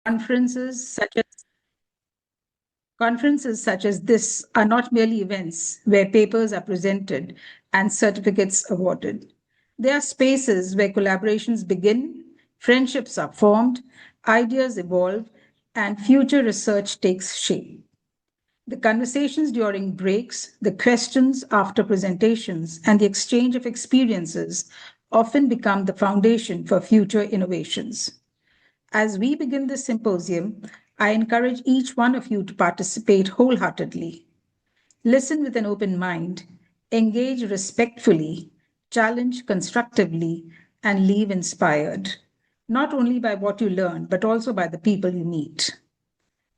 Conferences such as this are not merely events where papers are presented and certificates awarded. They are spaces where collaborations begin, friendships are formed, ideas evolve, and future research takes shape. The conversations during breaks, the questions after presentations, and the exchange of experiences often become the foundation for future innovations. As we begin this symposium, I encourage each one of you to participate wholeheartedly. Listen with an open mind, engage respectfully, challenge constructively, and leave inspired, not only by what you learn, but also by the people you meet.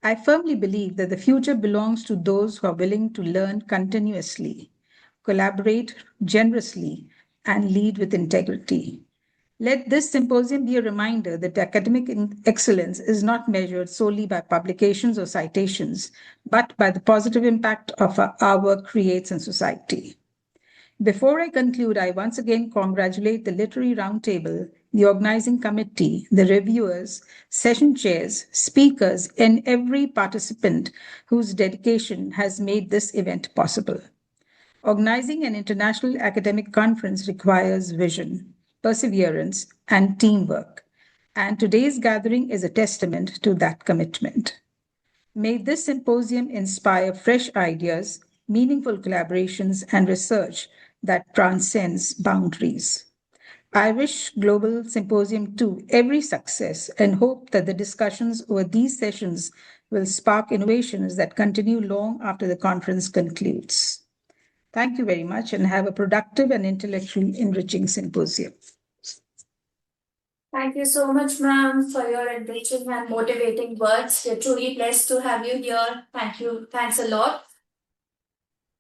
I firmly believe that the future belongs to those who are willing to learn continuously, collaborate generously, and lead with integrity. Let this symposium be a reminder that academic excellence is not measured solely by publications or citations, but by the positive impact of our work creates in society. Before I conclude, I once again congratulate the Literary Roundtable, the organizing committee, the reviewers, session chairs, speakers, and every participant whose dedication has made this event possible. Organizing an international academic conference requires vision, perseverance, and teamwork, and today's gathering is a testament to that commitment. May this symposium inspire fresh ideas, meaningful collaborations, and research that transcends boundaries. I wish Global Symposium 2 every success and hope that the discussions over these sessions will spark innovations that continue long after the conference concludes. Thank you very much and have a productive and intellectually enriching symposium. Thank you so much, ma'am, for your enriching and motivating words. We're truly blessed to have you here. Thank you. Thanks a lot.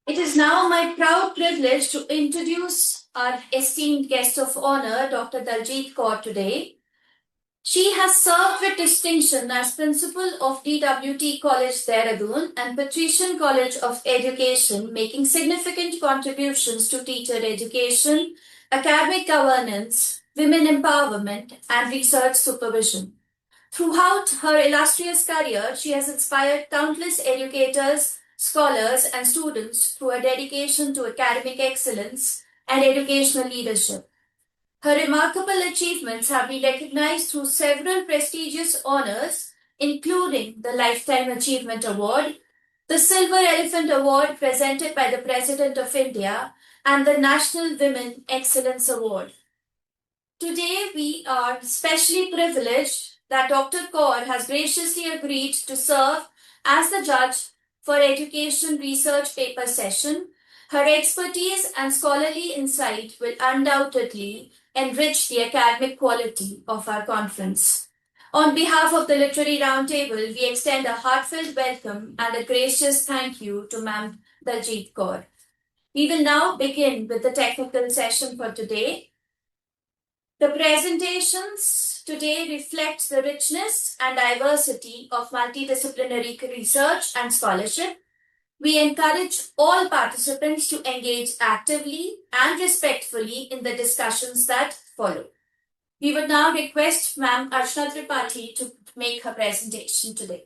It is now my proud privilege to introduce our esteemed guest of honor, Dr. Daljit Kaur, today. She has served with distinction as principal of DWT College Dehradun and Patrician College of Education, making significant contributions to teacher education, academic governance, women empowerment, and research supervision. Throughout her illustrious career, she has inspired countless educators, scholars, and students through her dedication to academic excellence and educational leadership. Her remarkable achievements have been recognized through several prestigious honors, including the Lifetime Achievement Award, the Silver Elephant Award presented by the President of India, and the National Women Excellence Award. Today, we are especially privileged that Dr. Kaur has graciously agreed to serve as the judge for Education Research Paper Session. Her expertise and scholarly insight will undoubtedly enrich the academic quality of our conference. On behalf of the Literary Roundtable, we extend a heartfelt welcome and a gracious thank you to Ma'am Daljit Kaur. We will now begin with the technical session for today. The presentations today reflect the richness and diversity of multidisciplinary research and scholarship. We encourage all participants to engage actively and respectfully in the discussions that follow. We would now request Ma'am Archana Tripathi to make her presentation today.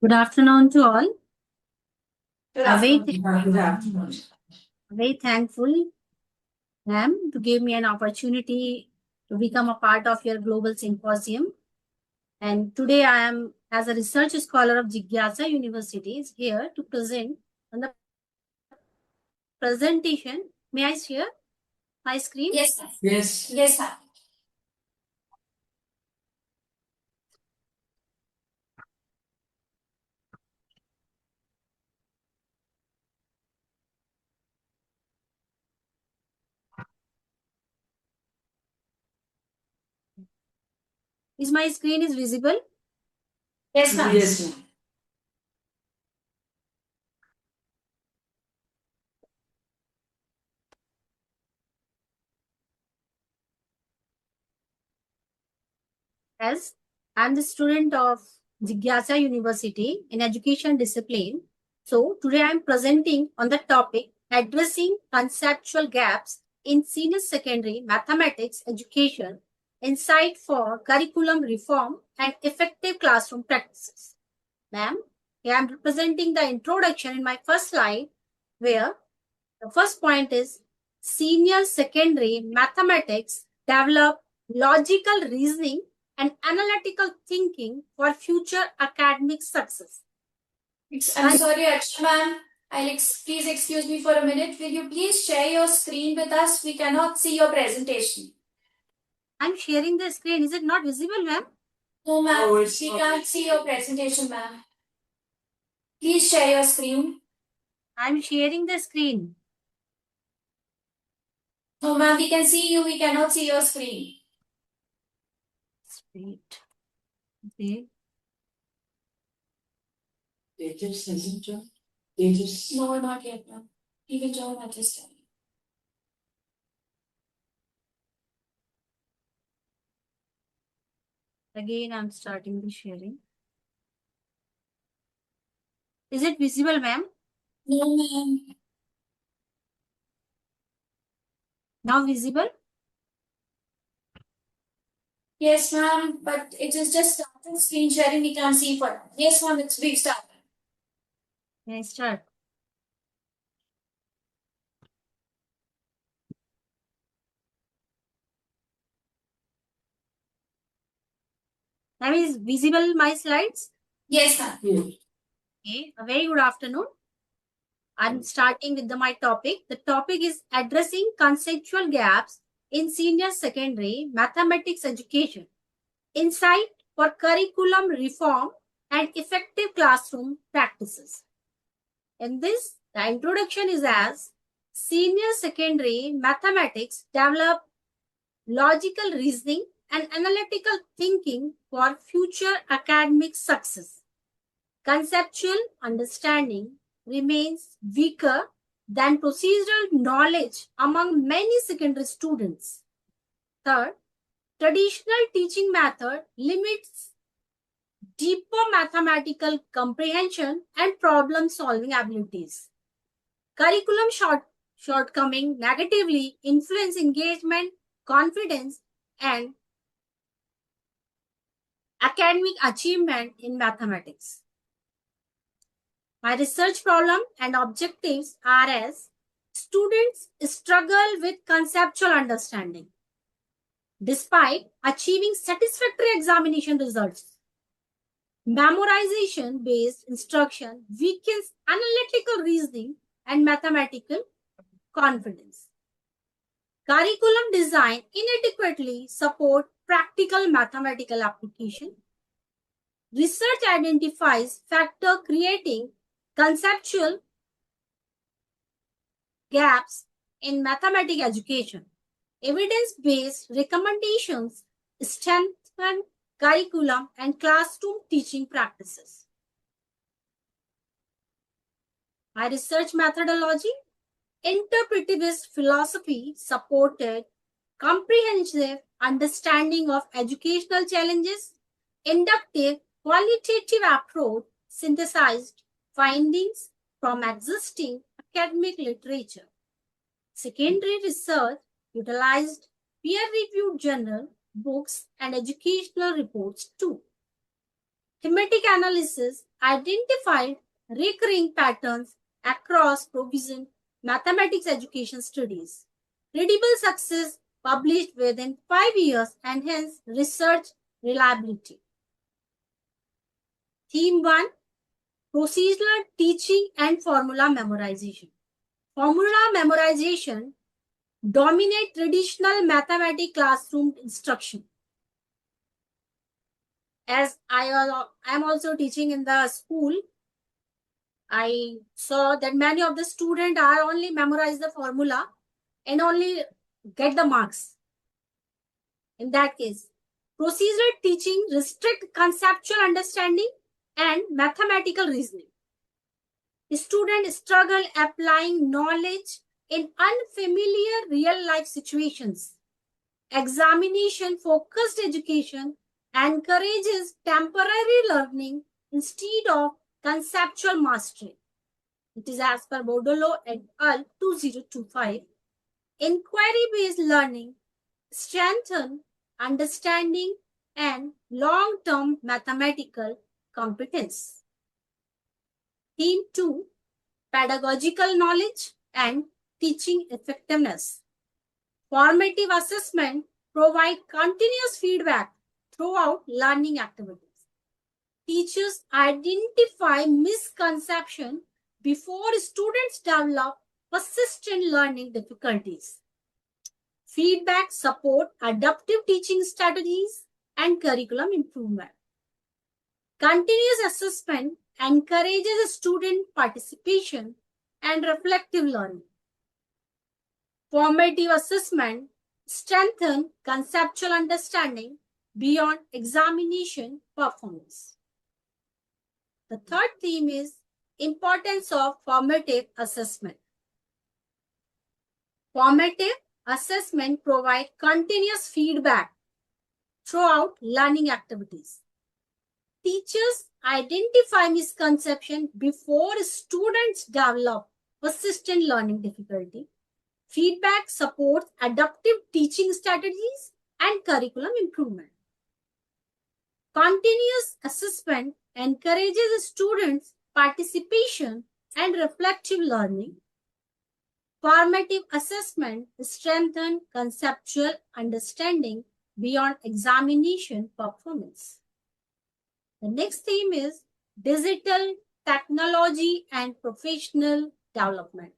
Good afternoon to all. Good afternoon. Very thankful, ma'am, to give me an opportunity to become a part of your global symposium. And today I am, as a research scholar of Jigyasa University, is here to present on the presentation. May I share my screen? Yes, sir. Yes. Yes, sir. Is my screen is visible? Yes, ma'am. Yes. As I'm the student of Jigyasa University in education discipline. So today I'm presenting on the topic addressing conceptual gaps in senior secondary mathematics education Insight for Curriculum Reform and Effective Classroom Practices. Ma'am, I am representing the introduction in my first slide, where the first point is senior secondary mathematics develop logical reasoning and analytical thinking for future academic success. I'm sorry, Akshay ma'am. Please excuse me for a minute. Will you please share your screen with us? We cannot see your presentation. I'm sharing the screen. Is it not visible, ma'am? No, ma'am. We can't see your presentation, ma'am. Please share your screen. I'm sharing the screen. No, ma'am. We can see you. We cannot see your screen. Wait. Okay. Tejas hasn't joined. Tejas. No, not yet, ma'am. He will join at this time. Again, I'm starting the sharing. Is it visible, ma'am? No, ma'am. Now visible? Yes, ma'am. But it is just started screen sharing. We can't see for. Yes, ma'am. It's big start. Can I start? Now is visible my slides? Yes, ma'am. Yes. Okay. A very good afternoon. I'm starting with my topic. The topic is addressing conceptual gaps in senior secondary mathematics education. Insight for curriculum reform and effective classroom practices. In this, the introduction is as senior secondary mathematics develop logical reasoning and analytical thinking for future academic success. Conceptual understanding remains weaker than procedural knowledge among many secondary students. Third, traditional teaching method limits deeper mathematical comprehension and problem-solving abilities. Curriculum shortcoming negatively influence engagement, confidence, and academic achievement in mathematics. My research problem and objectives are as students struggle with conceptual understanding despite achieving satisfactory examination results. Memorization-based instruction weakens analytical reasoning and mathematical confidence. Curriculum design inadequately support practical mathematical application. Research identifies factors creating conceptual gaps in mathematics education. Evidence-based recommendations strengthen curriculum and classroom teaching practices. My research methodology, interpretivist philosophy supported comprehensive understanding of educational challenges, inductive qualitative approach synthesized findings from existing academic literature. Secondary research utilized peer-reviewed journal, books, and educational reports too. Thematic analysis identified recurring patterns across provision mathematics education studies. Credible success published within 5 years and hence research reliability. Theme 1, procedural teaching and formula memorization. Formula memorization dominate traditional mathematics classroom instruction. As I am also teaching in the school, I saw that many of the students are only memorize the formula and only get the marks. In that case, procedural teaching restrict conceptual understanding and mathematical reasoning. Students struggle applying knowledge in unfamiliar real-life situations. Examination-focused education encourages temporary learning instead of conceptual mastery. It is as per Bodolo et al. 2025. Inquiry-based learning strengthens understanding, and long-term mathematical competence. Theme 2, pedagogical knowledge and teaching effectiveness. Formative assessment provide continuous feedback throughout learning activities. Teachers identify misconception before students develop persistent learning difficulties. Feedback support adaptive teaching strategies and curriculum improvement. Continuous assessment encourages student participation and reflective learning. Formative assessment strengthens conceptual understanding beyond examination performance. The third theme is importance of formative assessment. Formative assessment provides continuous feedback throughout learning activities. Teachers identify misconception before students develop persistent learning difficulty. Feedback supports adaptive teaching strategies and curriculum improvement. Continuous assessment encourages students' participation and reflective learning. Formative assessment strengthens conceptual understanding beyond examination performance. The next theme is digital technology and professional development.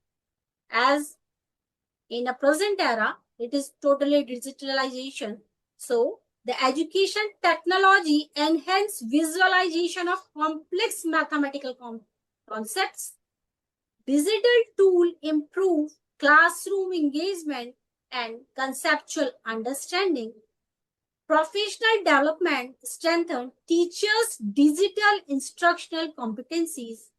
As in a present era, it is totally digitalization. So, the education technology enhance visualization of complex mathematical concepts. Digital tools improve classroom engagement and conceptual understanding. Professional development strengthens teachers' digital instructional competencies.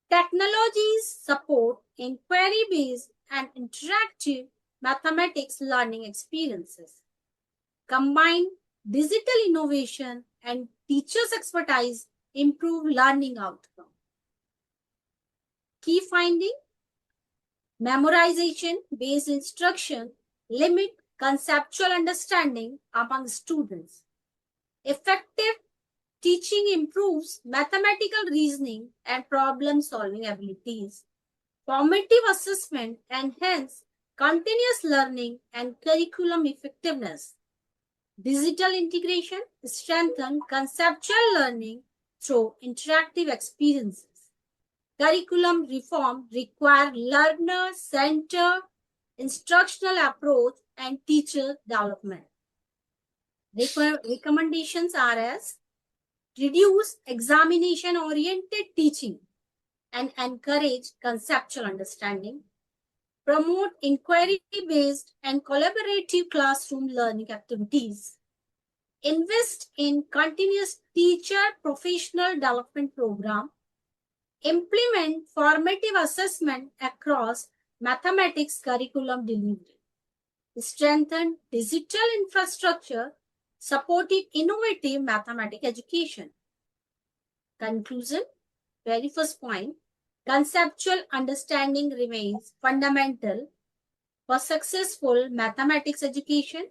Technologies support inquiry-based and interactive mathematics learning experiences. Combine digital innovation and teachers' expertise improve learning outcome. Key finding: memorization-based instruction limit conceptual understanding among students. Effective teaching improves mathematical reasoning and problem-solving abilities. Formative assessment enhance continuous learning and curriculum effectiveness. Digital integration strengthens conceptual learning through interactive experiences. Curriculum reform requires learner-centered instructional approach and teacher development. Recommendations are as reduce examination-oriented teaching and encourage conceptual understanding. Promote inquiry-based and collaborative classroom learning activities. Invest in continuous teacher professional development program. Implement formative assessment across mathematics curriculum delivery. Strengthen digital infrastructure, supportive innovative mathematics education. Conclusion: very first point, conceptual understanding remains fundamental for successful mathematics education.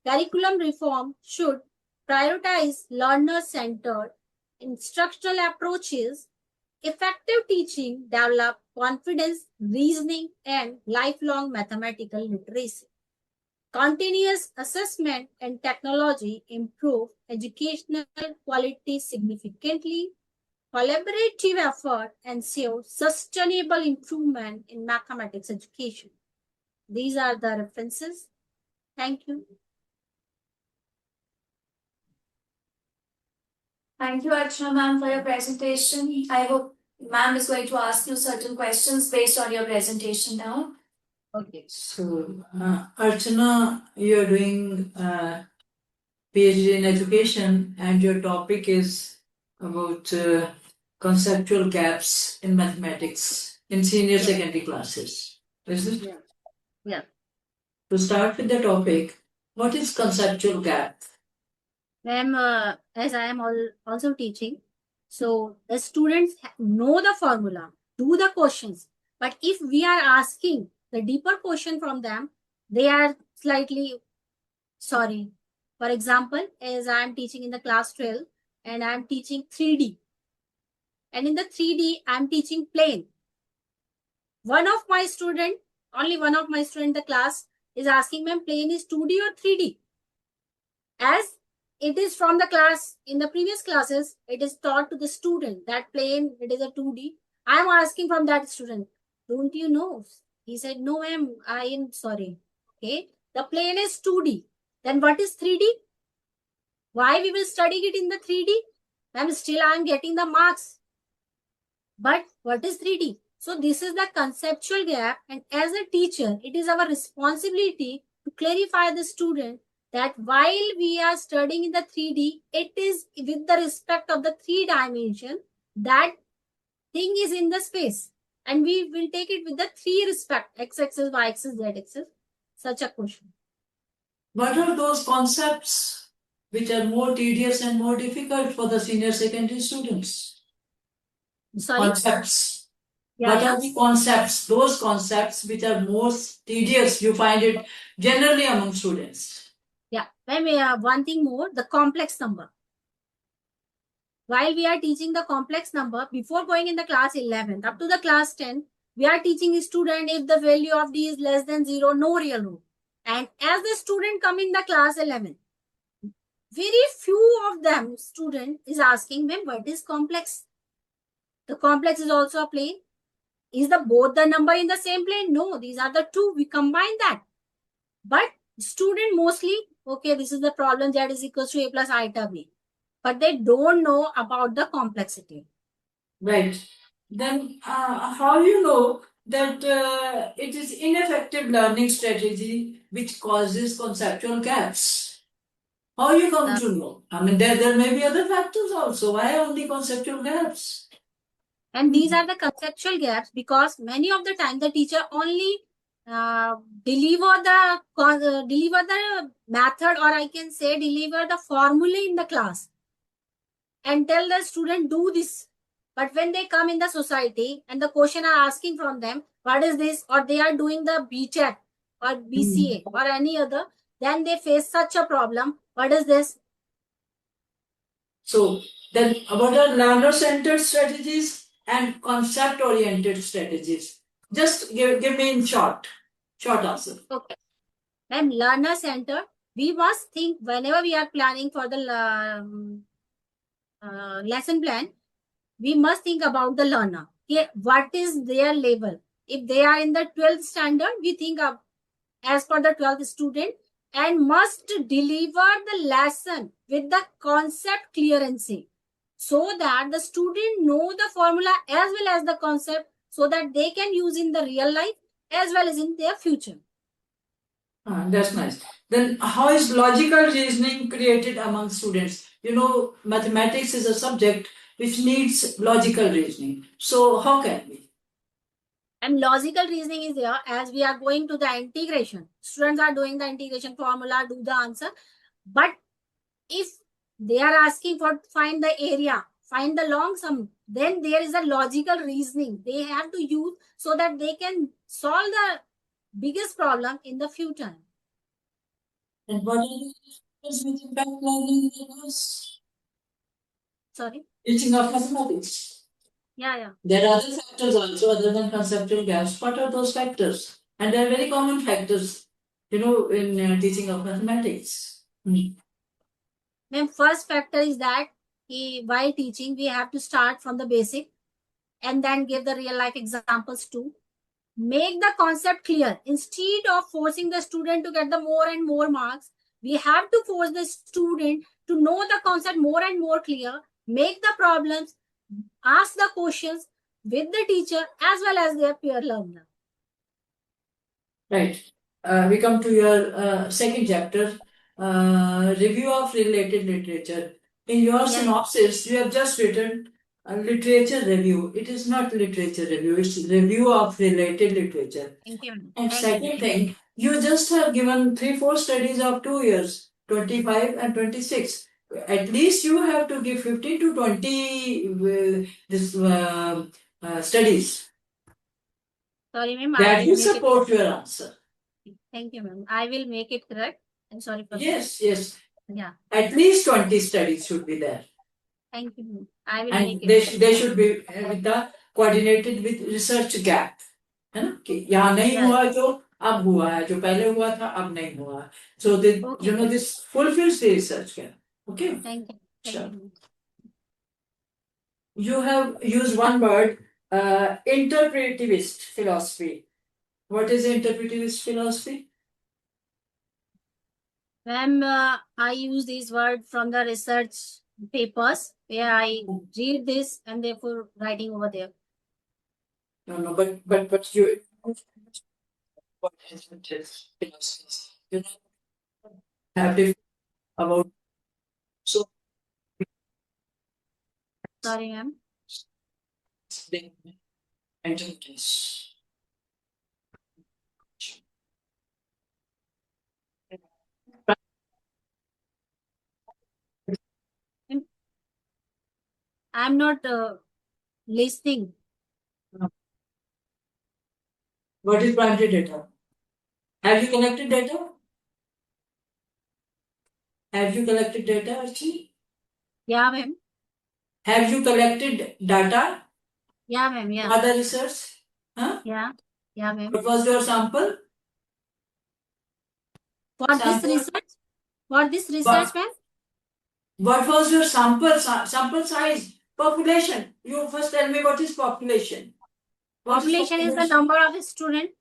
Curriculum reform should prioritize learner-centered instructional approaches. Effective teaching develop confidence, reasoning, and lifelong mathematical literacy. Continuous assessment and technology improve educational quality significantly. Collaborative effort ensure sustainable improvement in mathematics education. These are the references. Thank you. Thank you, Archana ma'am, for your presentation. I hope ma'am is going to ask you certain questions based on your presentation now. Okay. So, Archana, you're doing PhD in education, and your topic is about conceptual gaps in mathematics in senior secondary classes. Is it? Yeah. Yeah. To start with the topic, what is conceptual gap? Ma'am, as I am also teaching, so the students know the formula, do the questions, but if we are asking the deeper question from them, they are slightly sorry. For example, as I am teaching in the class 12 and I am teaching 3D. And in the 3D, I am teaching plane. Only one of my student in the class is asking, ma'am, plane is 2D or 3D? As it is from the class, in the previous classes, it is taught to the student that plane, it is a 2D. I am asking from that student, don't you know? He said, no, ma'am, I am sorry. Okay, the plane is 2D. Then what is 3D? Why we will study it in the 3D? Ma'am, still I am getting the marks. But what is 3D? So this is the conceptual gap, and as a teacher, it is our responsibility to clarify the student that while we are studying in the 3D, it is with the respect of the 3 dimension, that thing is in the space. And we will take it with the 3 respect, x-axis, y-axis, z-axis, such a question. What are those concepts which are more tedious and more difficult for the senior secondary students? Sorry? Concepts. Yeah, What yeah. are the concepts, those concepts which are most tedious, you find it generally among students? Yeah. Ma'am, one thing more, the complex number. While we are teaching the complex number, before going in the class 11, up to the class 10, we are teaching a student if the value of d is less than 0, no real root. And as the student come in the class 11, very few of them student is asking, ma'am, what is complex? The complex is also a plane. Is the both the number in the same plane? No, these are the two. We combine that. But student mostly, okay, this is the problem, z is equals to a plus iota b. But they don't know about the complexity. Right. Then how you know that it is ineffective learning strategy which causes conceptual gaps? How you come to know? I mean, there may be other factors also. Why only conceptual gaps? And these are the conceptual gaps because many of the time the teacher only deliver the method, or I can say deliver the formula in the class and tell the student do this. But when they come in the society and the question are asking from them, what is this? Or they are doing the BTEC or BCA or any other, then they face such a problem. What is this? So then what are learner-centered strategies and concept-oriented strategies? Just give me in short answer. Okay. And learner center, we must think whenever we are planning for the lesson plan, we must think about the learner. Okay, what is their level? If they are in the 12th standard, we think of as per the 12th student and must deliver the lesson with the concept clearancy so that the student know the formula as well as the concept so that they can use in the real life as well as in their future. That's nice. Then how is logical reasoning created among students? You know, mathematics is a subject which needs logical reasoning. So how can we? And logical reasoning is there as we are going to the integration. Students are doing the integration formula, do the answer. But if they are asking for find the area, find the long sum, then there is a logical reasoning they have to use so that they can solve the biggest problem in the future. And what are the factors which impact learning in the class? Sorry? Teaching of mathematics. Yeah. There are other factors also other than conceptual gaps. What are those factors? And they are very common factors, you know, in teaching of mathematics. Then first factor is that while teaching, we have to start from the basic and then give the real life examples too. Make the concept clear. Instead of forcing the student to get the more and more marks, we have to force the student to know the concept more and more clear, make the problems, ask the questions with the teacher as well as their peer learner. Right. We come to your second chapter, review of related literature. In your synopsis, you have just written literature review. It is not literature review, it's review of related literature. Thank you. And second thing, you just have given 3-4 studies of 2 years, 25 and 26. At least you have to give 15 to 20 studies. Sorry, ma'am. That will support your answer. Thank you, ma'am. I will make it correct. I'm sorry for Yes. Yeah. At least 20 studies should be there. Thank you. I will And make they, it. they should be with the coordinated with research gap. है ना कि यहाँ नहीं Yes. हुआ जो अब हुआ है, जो पहले हुआ था अब नहीं हुआ है. So the, Okay. this fulfills the research gap. Okay. Thank you. Sure. Thank you. You have used one word, interpretivist philosophy. What is interpretivist philosophy? Ma'am, I use this word from the research papers where I read this and therefore writing over there. No, but you. What is philosophy? You have to about so Sorry, ma'am. the entities. I'm not listening. What is primary data? Have you collected data? Have you collected data, Archie? Yeah, ma'am. Have you collected data Yeah, ma'am. Yeah. for the research? Huh? Yeah. Yeah, ma'am. What was your sample? For this Sample. research? For this research, ma'am? What was your sample size? Population. You first tell me what is population. What Population is the number of student.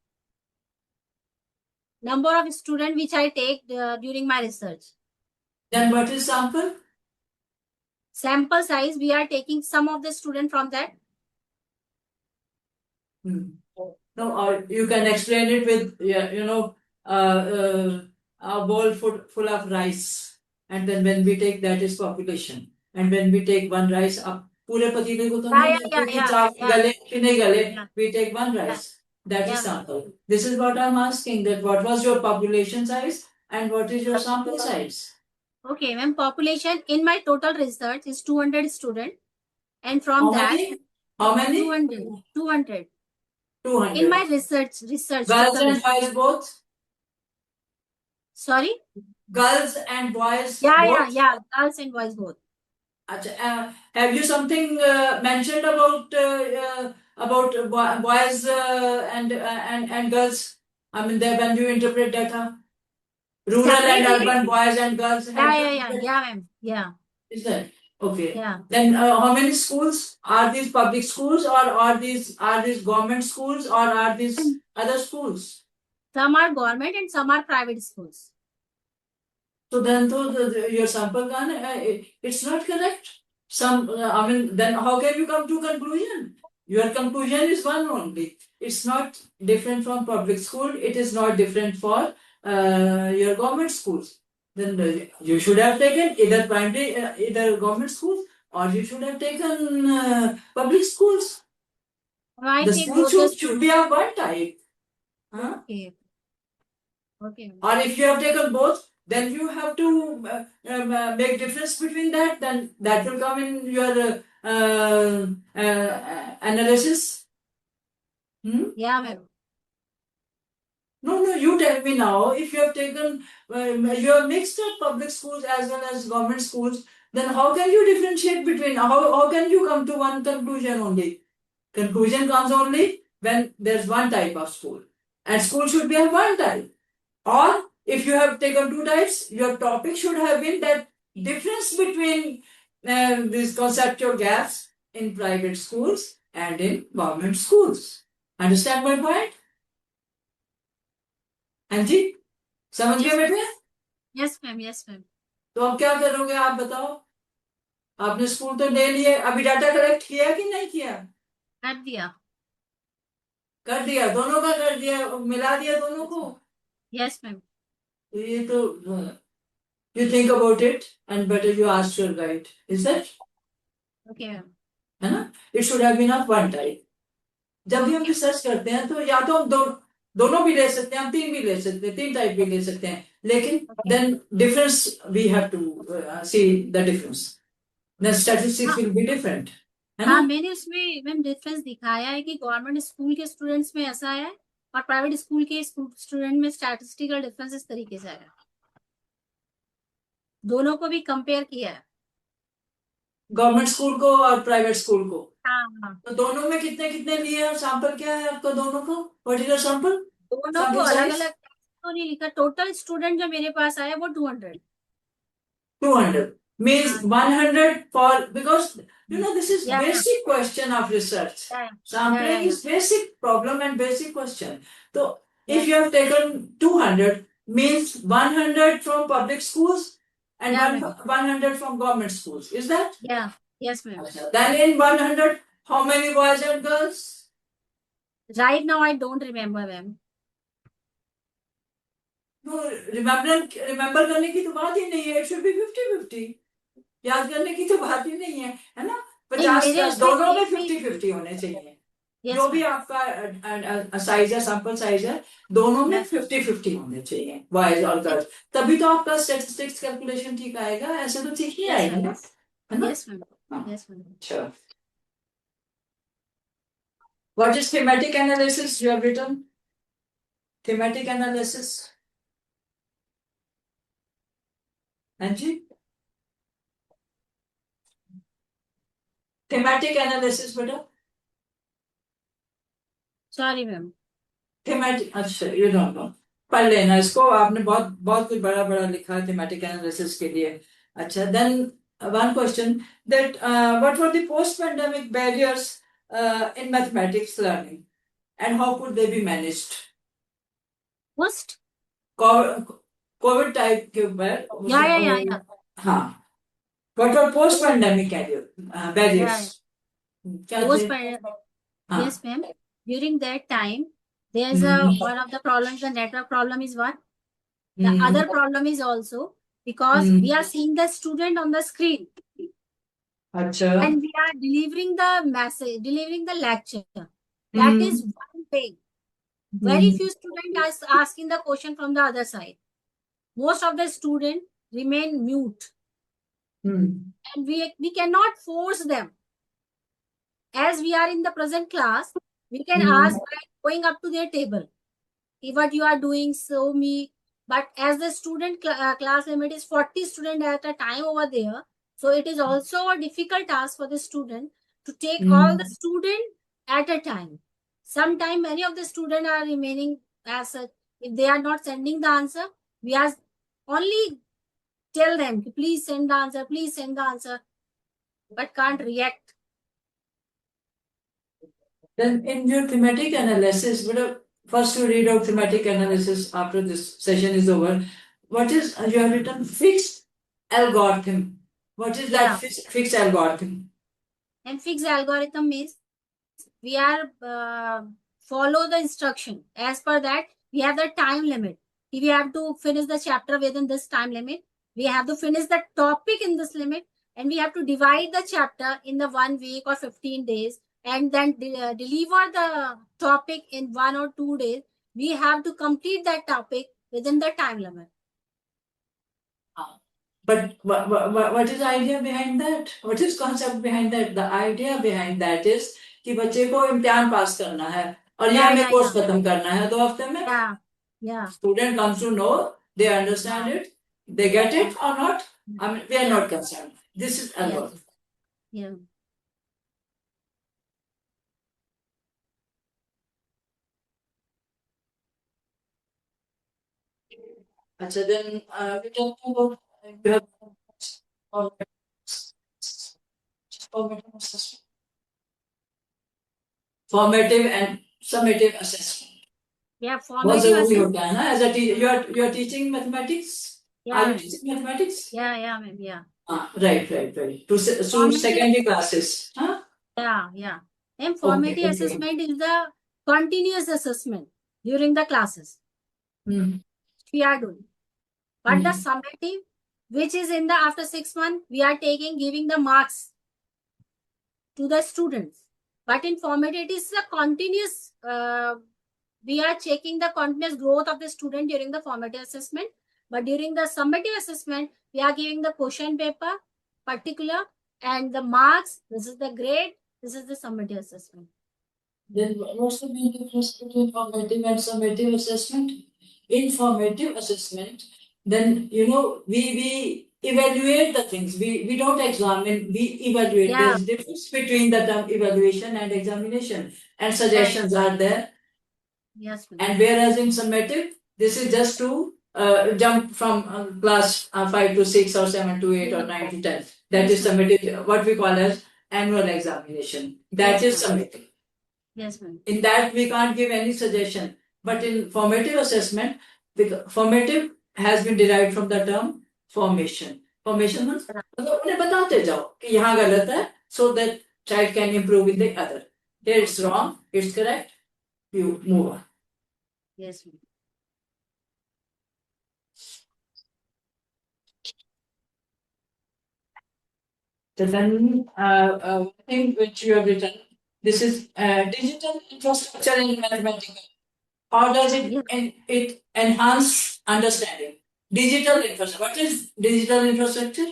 Number of student which I take during my research. Then what is sample? Sample size, we are taking some of the student from that. No, or you can explain it with, a bowl full of rice. And then when we take that is population. And when we take one rice up, पूरे पतीले को तो नहीं लेते कि चावल गले कि नहीं गले, we take one rice. That is sample. This is what I'm asking, that what was your population size and what is your sample size? Okay, ma'am. Population in my total research is 200 students. And from How that, many? How many? 200. 200. 200. In my research. Girls total and boys both? Sorry? Girls and boys Yeah, both? yeah. Girls and boys both. Have you something mentioned about boys and girls? I mean, there when you interpret data, rural and Separately? urban boys and girls. Yeah, ma'am. Yeah. Is that okay? Yeah. Then how many schools are these? Public schools or are these government schools or are these other schools? Some are government and some are private schools. So then, your sample gun, it's not correct. Then how can you come to conclusion? Your conclusion is one only. It's not different from public school. It is not different for your government schools. Then you should have taken either primary, either government schools, or you should have taken public schools. I The take school both should be of one type. Huh? Okay. Okay. Or if you have taken both, then you have to make difference between that. Then that will come in your analysis. Yeah, ma'am. No, you tell me now. If you have taken, you have mixed up public schools as well as government schools, then how can you differentiate between? How can you come to one conclusion only? Conclusion comes only when there's one type of school, and school should be of one type. Or if you have taken two types, your topic should have been that difference between these conceptual gaps in private schools and in government schools. Understand my point? हाँ जी, समझ गए बेटे? Yes, ma'am. Yes, ma'am. तो अब क्या करोगे आप बताओ? आपने स्कूल तो ले लिए, अभी डाटा कलेक्ट किया कि नहीं किया? कर दिया. कर दिया, दोनों का कर दिया, मिला दिया दोनों को? Yes, ma'am. ये तो you think about it and better you ask your guide. Is that? Okay, ma'am. है ना? It should have been of one type. जब भी हम रिसर्च करते हैं तो या तो हम दोनों भी ले सकते हैं, हम तीन भी ले सकते हैं, तीन टाइप भी ले सकते हैं, लेकिन then difference we have to see the difference. The statistics will be different. है ना? हाँ, मैंने उसमें मैम डिफरेंस दिखाया है कि गवर्नमेंट स्कूल के स्टूडेंट्स में ऐसा है और प्राइवेट स्कूल के स्टूडेंट में स्टैटिस्टिकल डिफरेंस इस तरीके से है. दोनों को भी कंपेयर किया है। गवर्नमेंट स्कूल को और प्राइवेट स्कूल को, हाँ, तो दोनों में कितने कितने लिए और सैंपल क्या है आपका दोनों को? What is your sample? दोनों को अलग अलग तो नहीं लिखा। टोटल स्टूडेंट जो मेरे पास आया वो 200। 200 means हाँ, 100 for, because this is yeah, basic question of research. yeah, Sampling yeah, is basic problem and basic question. So yeah, if you have taken 200 means 100 from public schools and yeah, ma'am. 100 from government schools. Is that? Yeah, yes, ma'am. Then in 100, how many boys and girls? Right now, I don't remember, ma'am. No, remember करने की तो बात ही नहीं है. It should be 50-50. याद करने की तो बात ही नहीं है ना? 50-50 दोनों में 50-50 होने चाहिए. Yes, जो भी ma'am. आपका साइज है, सैंपल साइज है, दोनों में Yes. 50-50 होने चाहिए, बॉयज और गर्ल्स. तभी तो आपका स्टैटिस्टिक्स कैलकुलेशन ठीक आएगा. ऐसे तो ठीक नहीं Yes, आएगा ma'am. ना, है ना? Yes, ma'am. Yes, ma'am. अच्छा. What is thematic analysis you have written? Thematic analysis. हाँ जी. Thematic analysis बेटा. Sorry, ma'am. थीमेटिक, अच्छा, यू डोंट नो. पढ़ लेना इसको, आपने बहुत बहुत कुछ बड़ा बड़ा लिखा है थीमेटिक एनालिसिस के लिए. अच्छा, then one question that what were the post pandemic barriers in mathematics learning and how could they be managed? Post? COVID type के ऊपर. Yeah. हाँ, what were post pandemic barriers? क्या थे? Post. हाँ. Yes, ma'am. During that time, there's one of the problems, the network problem is one. The other problem is also because we are seeing the student on the screen अच्छा. and we are delivering the message, delivering the lecture. That is one thing. Very few students are asking the question from the other side. Most of the students remain mute. And we cannot force them. As we are in the present class, we can ask by going up to their table. What you are doing, show me. But as the student class limit is 40 students at a time over there, so it is also a difficult task for the student to take all the student at a time. Sometimes many of the students are remaining as such. If they are not sending the answer, we are only tell them, please send the answer, but can't react. Then in your thematic analysis, first you read out thematic analysis after this session is over. What is, you have written fixed algorithm. What is that fixed algorithm? And fixed algorithm means we are follow the instruction. As per that, we have the time limit. If we have to finish the chapter within this time limit, we have to finish the topic in this limit, and we have to divide the chapter in the 1 week or 15 days, and then deliver the topic in 1 or 2 days. We have to complete that topic within the time limit. But what is the idea behind that? What is concept behind that? The idea behind that is कि बच्चे को इम्तिहान पास करना है और ये हमें course खत्म करना है 2 हफ्ते में. Student comes to know, they understand it, they get it or not. I mean, we are not concerned. This is algorithm. Yeah. Achha, then we talk about you have formative and summative assessment. Yeah, बहुत formative जरूरी assessment. होता है ना. As a teacher, you are teaching mathematics. Yeah. Are you teaching mathematics? Yeah, ma'am. Yeah. Right. To secondary classes. Huh? Yeah. And formative assessment is the continuous assessment during the classes. We are doing. But the summative, which is in the after 6 months, we are giving the marks to the students. But in formative, it is a continuous, we are checking the continuous growth of the student during the formative assessment. But during the summative assessment, we are giving the question paper, particular, and the marks. This is the grade. This is the summative assessment. Then what's the main difference between formative and summative assessment? In formative assessment, then we evaluate the things. We don't examine, we evaluate. Yeah. There's difference between the term evaluation and examination, and suggestions are there. Yes, ma'am. And whereas in summative, this is just to jump from class 5 to 6 or 7 to 8 or 9 to 10. That is Yes, ma'am. summative, what we call as annual examination. That Yes, is ma'am. summative. Yes, ma'am. In that, we can't give any suggestion. But in formative assessment, the formative has been derived from the term formation. Formation means मतलब उन्हें बताते जाओ कि यहाँ गलत है, so that child can improve in the other. Here it's wrong, it's correct, you move on. Yes, ma'am. So then, one thing which you have written, this is digital infrastructure in mathematical. How does Yeah. it enhance understanding? Digital infrastructure. What is digital infrastructure?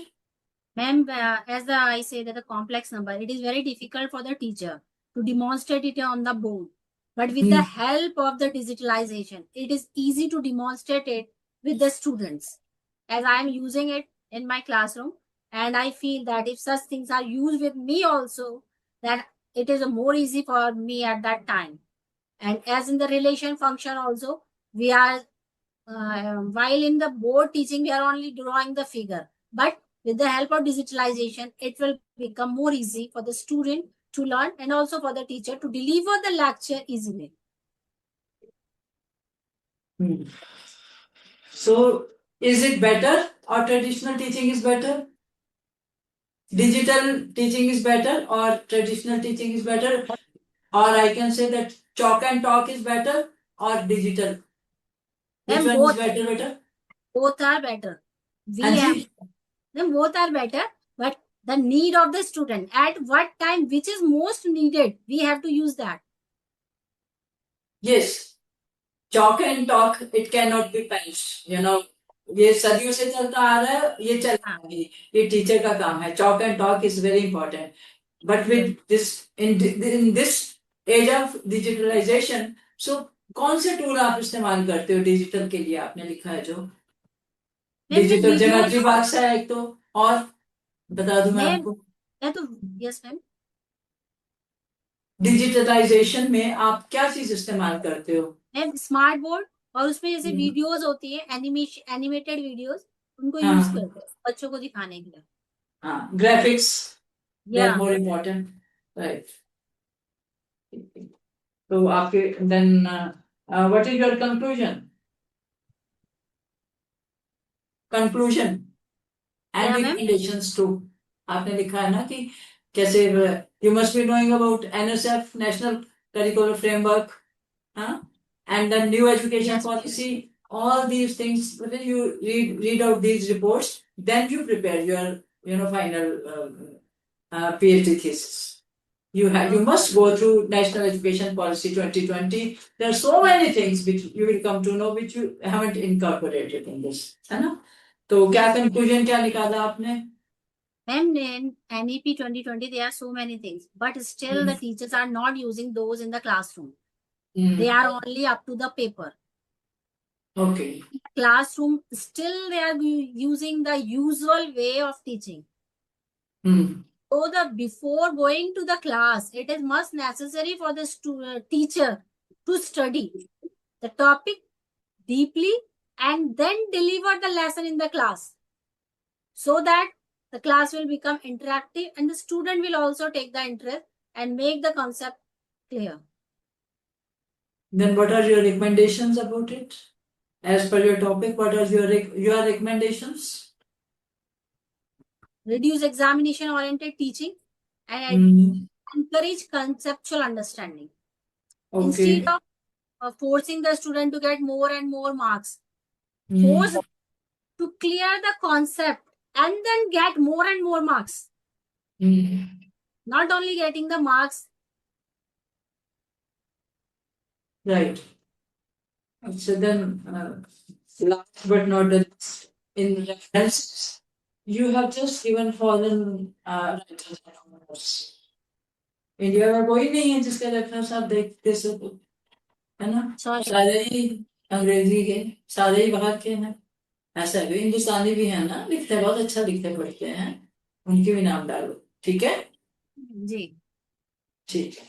Ma'am, as I say that the complex number, it is very difficult for the teacher to demonstrate it on the board. But with the help of the digitalization, it is easy to demonstrate it with the students. As I am using it in my classroom, and I feel that if such things are used with me also, that it is more easy for me at that time. And as in the relation function also, we are, while in the board teaching, we are only drawing the figure. But with the help of digitalization, it will become more easy for the student to learn and also for the teacher to deliver the lecture easily. So, is it better or traditional teaching is better? Digital teaching is better or traditional teaching is better? Or I can say that chalk and talk is better or digital? Which Then one both, is better? both are better. We And have, see, then both are better, but the need of the student at what time, which is most needed, we have to use that. yes, chalk and talk, it cannot be punished. You know, ये सदियों से चलता आ रहा है, ये चलता है, ये टीचर का काम है. Chalk and talk is very important. But with this, in this age of digitalization, so कौन से टूल आप इस्तेमाल करते हो डिजिटल के लिए? आपने लिखा है जो डिजिटल ज्योमेट्री बॉक्स है एक, तो और बता दूं मैं आपको. Yes ma'am. डिजिटलाइजेशन में आप क्या चीज इस्तेमाल करते हो? स्मार्ट बोर्ड, और उसमें जैसे वीडियोस होती है, एनिमेटेड वीडियोस, उनको हाँ. यूज करते हैं बच्चों को दिखाने के लिए. हाँ, graphics, they are Yeah. More important, right. तो आपके then what is your conclusion and Yeah, ma'am. Recommendations to? आपने लिखा है ना कि कैसे you must be knowing about NSF, national curricular framework, and the new education Yes. policy, all these things. When you read out these reports, then you prepare your final PhD thesis. You must go through National Education Policy 2020. There are so many things which you will come to know which you haven't incorporated in this, है ना? तो क्या conclusion क्या निकाला आपने? Ma'am, in NEP 2020, there are so many things, but still the teachers are not using those in the classroom. They are only up to the paper. Okay. Classroom, still they are using the usual way of teaching. So before going to the class, it is must necessary for the teacher to study the topic deeply and then deliver the lesson in the class, so that the class will become interactive and the student will also take the interest and make the concept clear. Then what are your recommendations about it? As per your topic, what are your recommendations? Reduce examination oriented teaching and encourage conceptual understanding. Okay. Instead of forcing the student to get more and more marks, force to clear the concept and then get more and more marks. Not only getting the marks. Right. So then, last but not the least, in references, you have just given foreign writers and authors. India में कोई नहीं है जिसके reference आप देखते सको, है ना? सारे ही अंग्रेजी के, सारे ही बाहर के हैं. ऐसा है, हिंदुस्तानी भी है ना, लिखते बहुत अच्छा लिखते पढ़ते हैं, उनके भी नाम डालो, ठीक है? जी। ठीक है,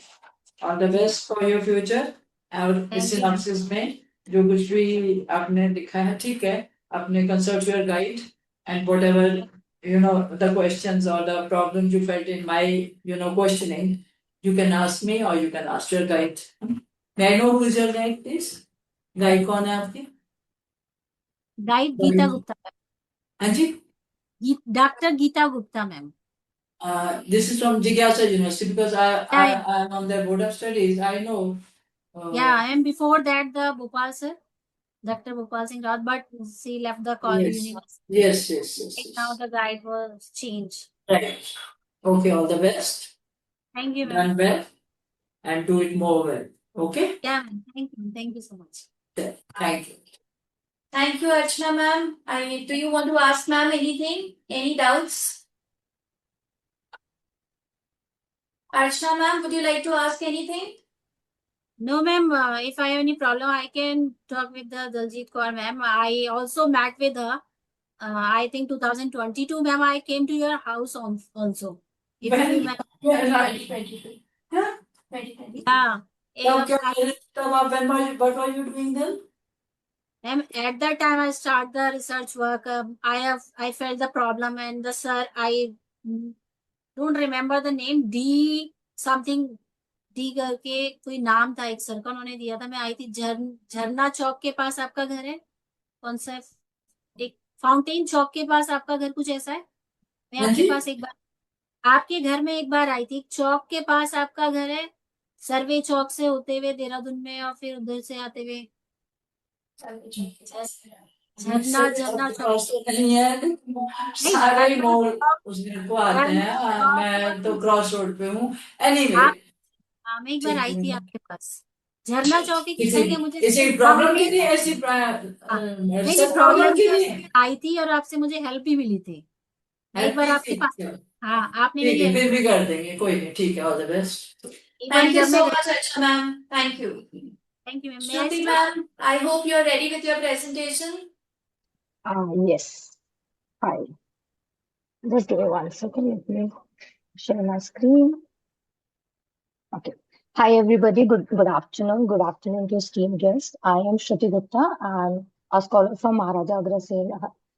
all the best for your future. और इस Thank you. सिनॉप्सिस में जो कुछ भी आपने लिखा है, ठीक है, अपने consult your guide and whatever the questions or the problems you felt in my questioning, you can ask me or you can ask your guide. May I know who is your guide, please? Guide कौन है आपकी? Guide Geeta Gupta ma'am. हाँ जी, doctor Geeta Gupta ma'am. this is from Jigyasa University because I am on their board of studies. I know. Yeah, and before that the Bhopal sir, Dr. Bhopal Singh Rawat, but she left the Yes. university. Yes, yes, yes, Right yes. now the guide was changed. Right. Okay, all the best. Thank you, ma'am. Done well and do it more well. Okay? Yeah, ma'am. Thank you. Thank you so much. Thank you. Thank you, Archana ma'am. Do you want to ask ma'am anything? Any doubts? Archana ma'am, would you like to ask anything? No, ma'am. If I have any problem, I can talk with the Daljit Kaur ma'am. I also met with her. I think 2022, ma'am. I came to your house also. If you When? remember. When? 2022. Huh? 2022. Yeah. What were you doing then? Ma'am, at that time I start the research work. I felt the problem and the sir, I don't remember the name, D something, D करके कोई नाम था एक sir का, उन्होंने दिया था। मैं आई थी झरना चौक के पास आपका घर है, कौन सा है? एक फाउंटेन चौक के पास आपका घर, कुछ ऐसा है। मैं हाँ आपके जी? पास एक बार, आपके घर में एक बार आई थी। चौक के पास आपका घर है, सर्वे चौक से होते हुए देहरादून में, और फिर उधर से आते हुए झरना झरना चौक। नहीं है, नहीं, सारे झरना मोड़ चौक, उस दिन को आते झरना हैं। मैं तो चौक। क्रॉस रोड पे हूँ। एनीवे, आप, हाँ, मैं एक बार आई थी आपके पास। झरना चौक के किसी किधर के मुझे किसी हाँ, प्रॉब्लम के लिए, ऐसी हाँ, नहीं सब प्रॉब्लम प्रॉब्लम के के लिए आई थी और आपसे मुझे हेल्प भी मिली थी। मैं एक हेल्प बार की आपके थी? पास, हाँ, आपने ठीक मेरी है, हेल्प फिर भी कर देंगे, कोई नहीं, ठीक है, ऑल द बेस्ट। एक बार Thank you जब मैं so much, Archana ma'am. Thank you. Thank you ma'am. मैं Shruti ma'am, I hope you are ready with your presentation. Yes. Hi. Just give me 1 second. Let me share my screen. Okay. Hi, everybody. Good afternoon. Good afternoon to esteemed guests. I am Shruti Gupta. I'm a scholar from Maharaja Agrasen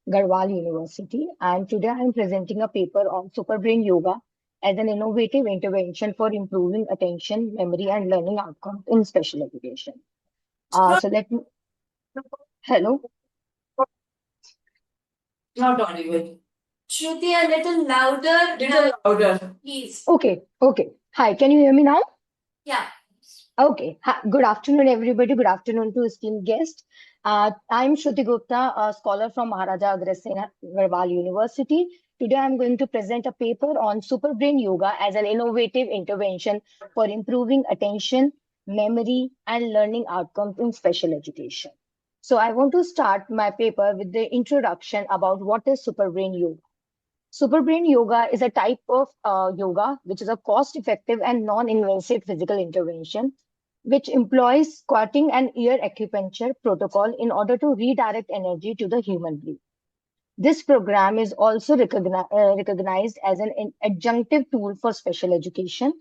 Garhwal University. And today I'm presenting a paper on superbrain yoga as an innovative intervention for improving attention, memory, and learning outcomes in special education. So let me. Hello. Not audible. Shruti, a little louder. Little louder. Please. Okay. Okay. Hi. Can you hear me now? Yeah. Okay. Good afternoon, everybody. Good afternoon to esteemed guests. I'm Shruti Gupta, a scholar from Maharaja Agrasen Garhwal University. Today, I'm going to present a paper on superbrain yoga as an innovative intervention for improving attention, memory, and learning outcomes in special education. So, I want to start my paper with the introduction about what is superbrain yoga. Superbrain yoga is a type of yoga which is a cost-effective and non-invasive physical intervention which employs squatting and ear acupuncture protocol in order to redirect energy to the human brain. This program is also recognized as an adjunctive tool for special education.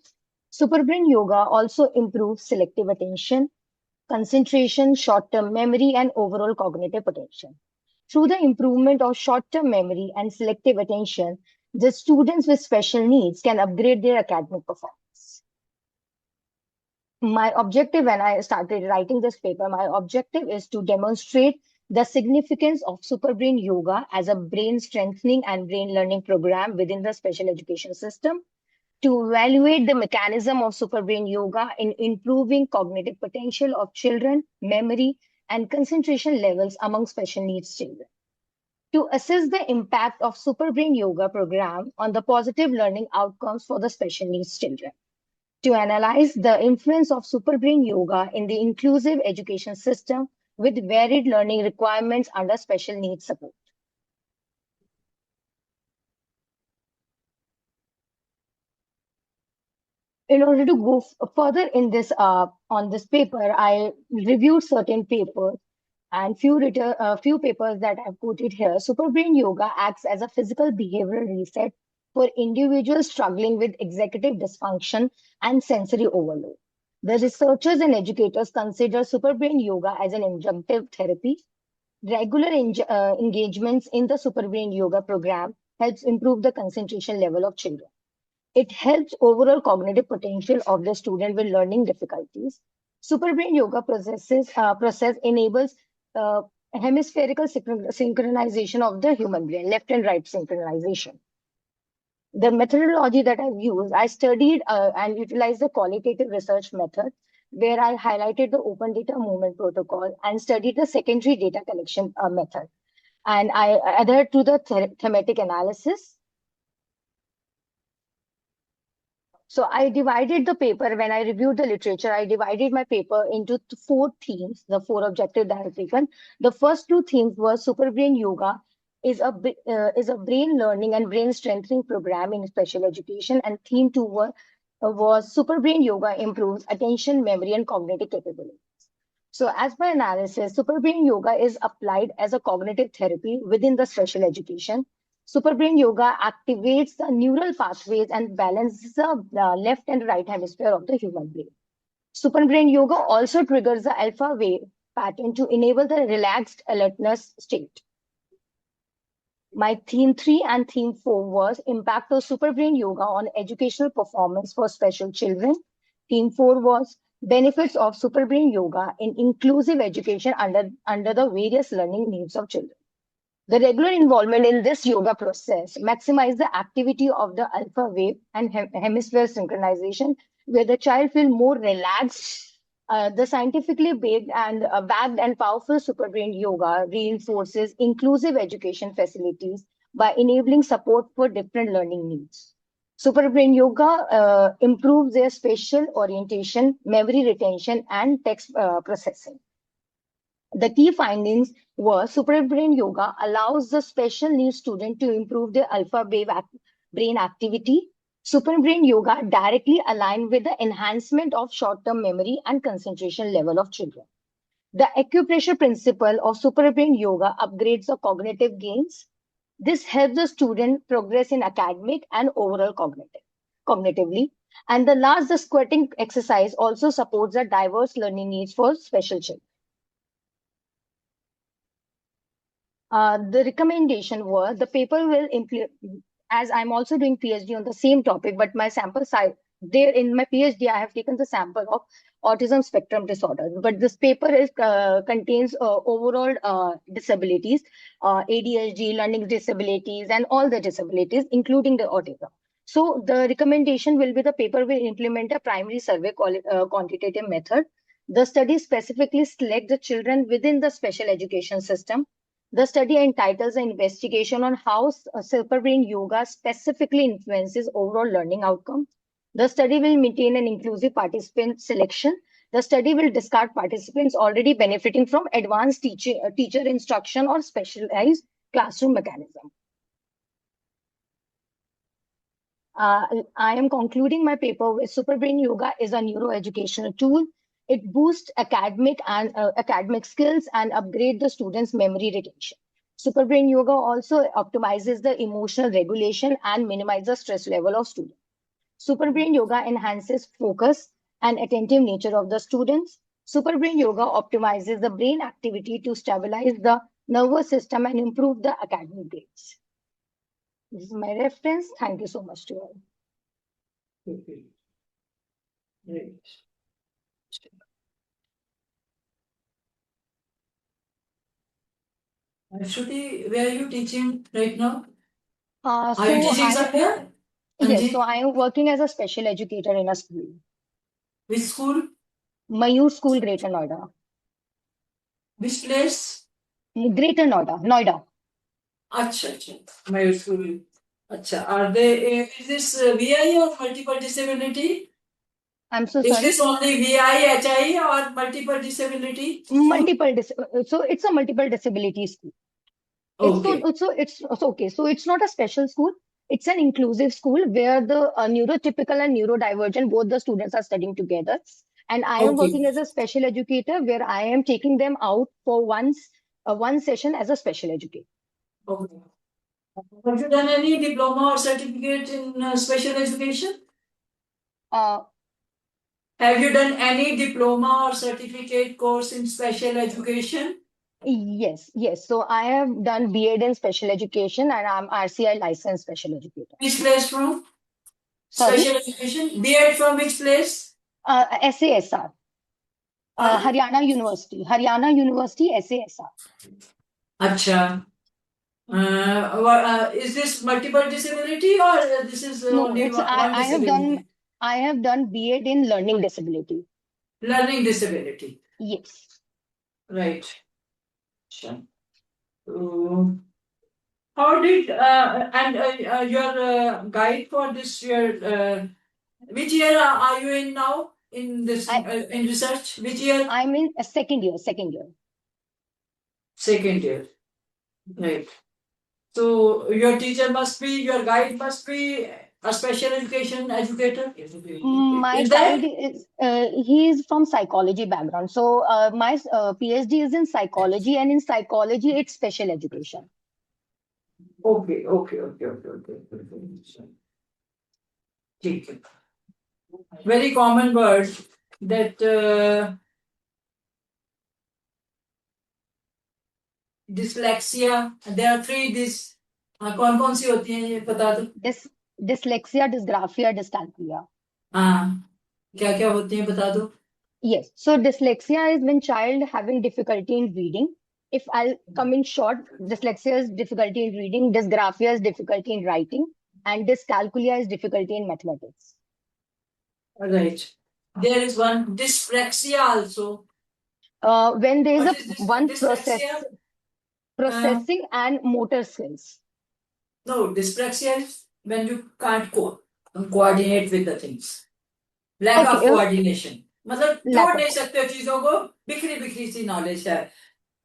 Superbrain yoga also improves selective attention, concentration, short-term memory, and overall cognitive potential. Through the improvement of short-term memory and selective attention, the students with special needs can upgrade their academic performance. My objective when I started writing this paper, my objective is to demonstrate the significance of superbrain yoga as a brain strengthening and brain learning program within the special education system, to evaluate the mechanism of superbrain yoga in improving cognitive potential of children, memory, and concentration levels among special needs children, to assess the impact of superbrain yoga program on the positive learning outcomes for the special needs children, to analyze the influence of superbrain yoga in the inclusive education system with varied learning requirements under special needs support. In order to go further in this on this paper, I reviewed certain papers And few papers that I've quoted here. Superbrain yoga acts as a physical behavioral reset for individuals struggling with executive dysfunction and sensory overload. The researchers and educators consider superbrain yoga as an adjunctive therapy. Regular engagements in the superbrain yoga program helps improve the concentration level of children. It helps overall cognitive potential of the student with learning difficulties. Superbrain yoga process enables uh, hemispherical synchronization of the human brain, left and right synchronization. The methodology that I've used, I studied and utilized the qualitative research method, where I highlighted the open data movement protocol and studied the secondary data collection method. And I adhered to the thematic analysis. So I divided the paper, when I reviewed the literature, I divided my paper into 4 themes, the 4 objectives that I've taken. The first 2 themes were superbrain yoga is a brain learning and brain strengthening program in special education. And theme 2 was superbrain yoga improves attention, memory, and cognitive capability. So as per analysis, superbrain yoga is applied as a cognitive therapy within the special education. Superbrain yoga activates the neural pathways and balances the left and right hemisphere of the human brain. Superbrain yoga also triggers the alpha wave pattern to enable the relaxed alertness state. My theme 3 and theme 4 was impact of superbrain yoga on educational performance for special children. Theme 4 was benefits of superbrain yoga in inclusive education under the various learning needs of children. The regular involvement in this yoga process maximizes the activity of the alpha wave and hemisphere synchronization, where the child feels more relaxed. The scientifically backed and powerful superbrain yoga reinforces inclusive education facilities by enabling support for different learning needs. Superbrain yoga improves their spatial orientation, memory retention, and text processing. The key findings were superbrain yoga allows the special needs student to improve their alpha wave brain activity. Superbrain yoga directly aligned with the enhancement of short-term memory and concentration level of children. The acupressure principle of superbrain yoga upgrades the cognitive gains. This helps the student progress in academic and overall cognitively. And the last, the squatting exercise also supports the diverse learning needs for special children. The recommendation was the paper will implement, as I'm also doing PhD on the same topic, but my sample size there in my PhD, I have taken the sample of autism spectrum disorder. But this paper contains overall disabilities, ADHD, learning disabilities, and all the disabilities, including the autism. So the recommendation will be the paper will implement a primary survey quantitative method. The study specifically select the children within the special education system. The study entitles an investigation on how superbrain yoga specifically influences overall learning outcome. The study will maintain an inclusive participant selection. The study will discard participants already benefiting from advanced teacher instruction or specialized classroom mechanism. I am concluding my paper with superbrain yoga is a neuroeducational tool. It boosts academic skills and upgrade the students' memory retention. Superbrain yoga also optimizes the emotional regulation and minimizes the stress level of students. Superbrain yoga enhances focus and attentive nature of the students. Superbrain yoga optimizes the brain activity to stabilize the nervous system and improve the academic grades. This is my reference. Thank you so much to all. Okay. Great. Shruti, where are you teaching right now? Are you teaching somewhere? Yes, so I am working as a special educator in a school. Which school? Mayur School, Greater Noida. Which place? Greater Noida, Noida. Acha. Mayur School. Acha. Are they, is this VI or multiple disability? I'm so Is sorry. this only VI, HI or multiple disability? So it's a multiple disability school. Okay. It's okay. So it's not a special school. It's an inclusive school where the neurotypical and neurodivergent, both the students are studying together. And I am Okay. working as a special educator where I am taking them out for one session as a special educator. Okay. Have you done any diploma or certificate in special education? Uh, Have you done any diploma or certificate course in special education? yes, yes. So I have done B.Ed in special education and I'm RCI licensed special educator. Which place from? Sorry? Special education? B.Ed from which place? SASR. Huh? Haryana University, SASR. Acha. Is this multiple disability or this is No, only it's one disability? I have done B.Ed in learning disability. Learning disability. Yes. Right. Sure. So, how did your guide for this year? Which year are you in now in this in research? Which year? I'm in a second year. Second year. Right. So your teacher must be, your guide must be a special education educator. My Is guide there? is he is from psychology background. So my PhD is in psychology, and in psychology it's special education. Okay. ठीक है. Very common word that dyslexia. There are three this. कौन सी होती हैं ये बता दो. Dyslexia, dysgraphia, dyscalculia. हाँ. क्या होती हैं बता दो. Yes. So dyslexia is when child having difficulty in reading. If I'll come in short, dyslexia is difficulty in reading, dysgraphia is difficulty in writing, and dyscalculia is difficulty in mathematics. Right. There is one dyspraxia also. When there is What a is this one dyspraxia? processing and motor skills. No, dyspraxia is when you can't coordinate with the things. Lack of Okay, coordination. मतलब lack जोड़ of नहीं सकते हो चीजों को, बिखरी सी knowledge है.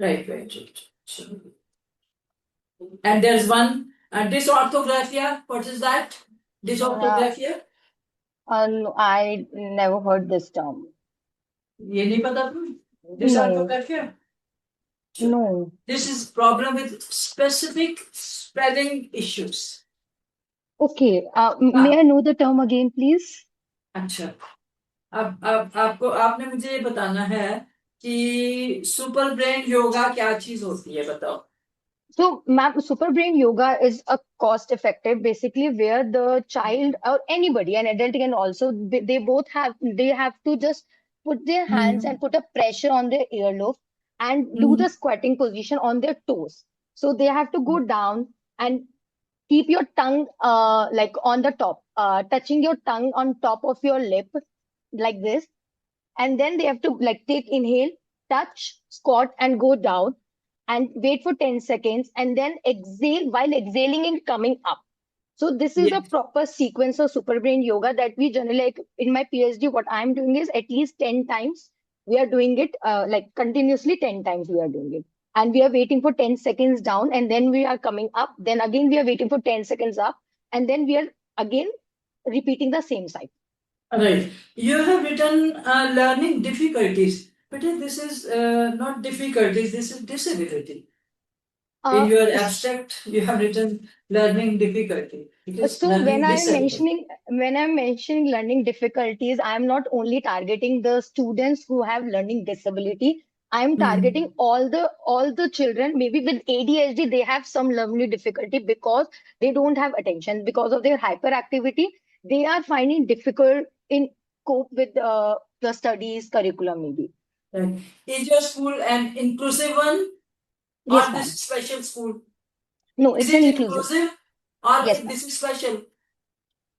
Right. And there's one dysorthographia. What is that? Dysorthographia? no, I never heard this term. ये नहीं पता तुम्हें? No, Dysorthographia. no. This is problem with specific spelling issues. Okay, may I know the term again, please? अच्छा. अब आपने मुझे ये बताना है कि सुपर ब्रेन योगा क्या चीज होती है बताओ. So, ma'am, super brain yoga is a cost effective, basically where the child or anybody, an adult can also, they have to just put their hands and put a pressure on their earlobe and do the squatting position on their toes. So they have to go down and keep your tongue like on the top, touching your tongue on top of your lip like this. And then they have to like take inhale, touch, squat, and go down and wait for 10 seconds and then exhale while exhaling and coming up. So this is a proper sequence of super brain yoga that we generally like in my PhD. What I'm doing is at least 10 times we are doing it like continuously 10 times we are doing it. And we are waiting for 10 seconds down and then we are coming up. Then again we are waiting for 10 seconds up and then we are again repeating the same cycle. Right. You have written learning difficulties, but this is not difficulties, this is disability. In your abstract, you have written learning difficulty. It is So learning when I'm disability. mentioning learning difficulties, I'm not only targeting the students who have learning disability. I'm targeting all the children, maybe with ADHD, they have some learning difficulty because they don't have attention because of their hyperactivity. They are finding difficult in cope with the studies curriculum maybe. Right. Is your school an inclusive one or Yes, ma'am. this is special school? No, Is it's it an inclusive. inclusive or Yes, ma'am. this is special?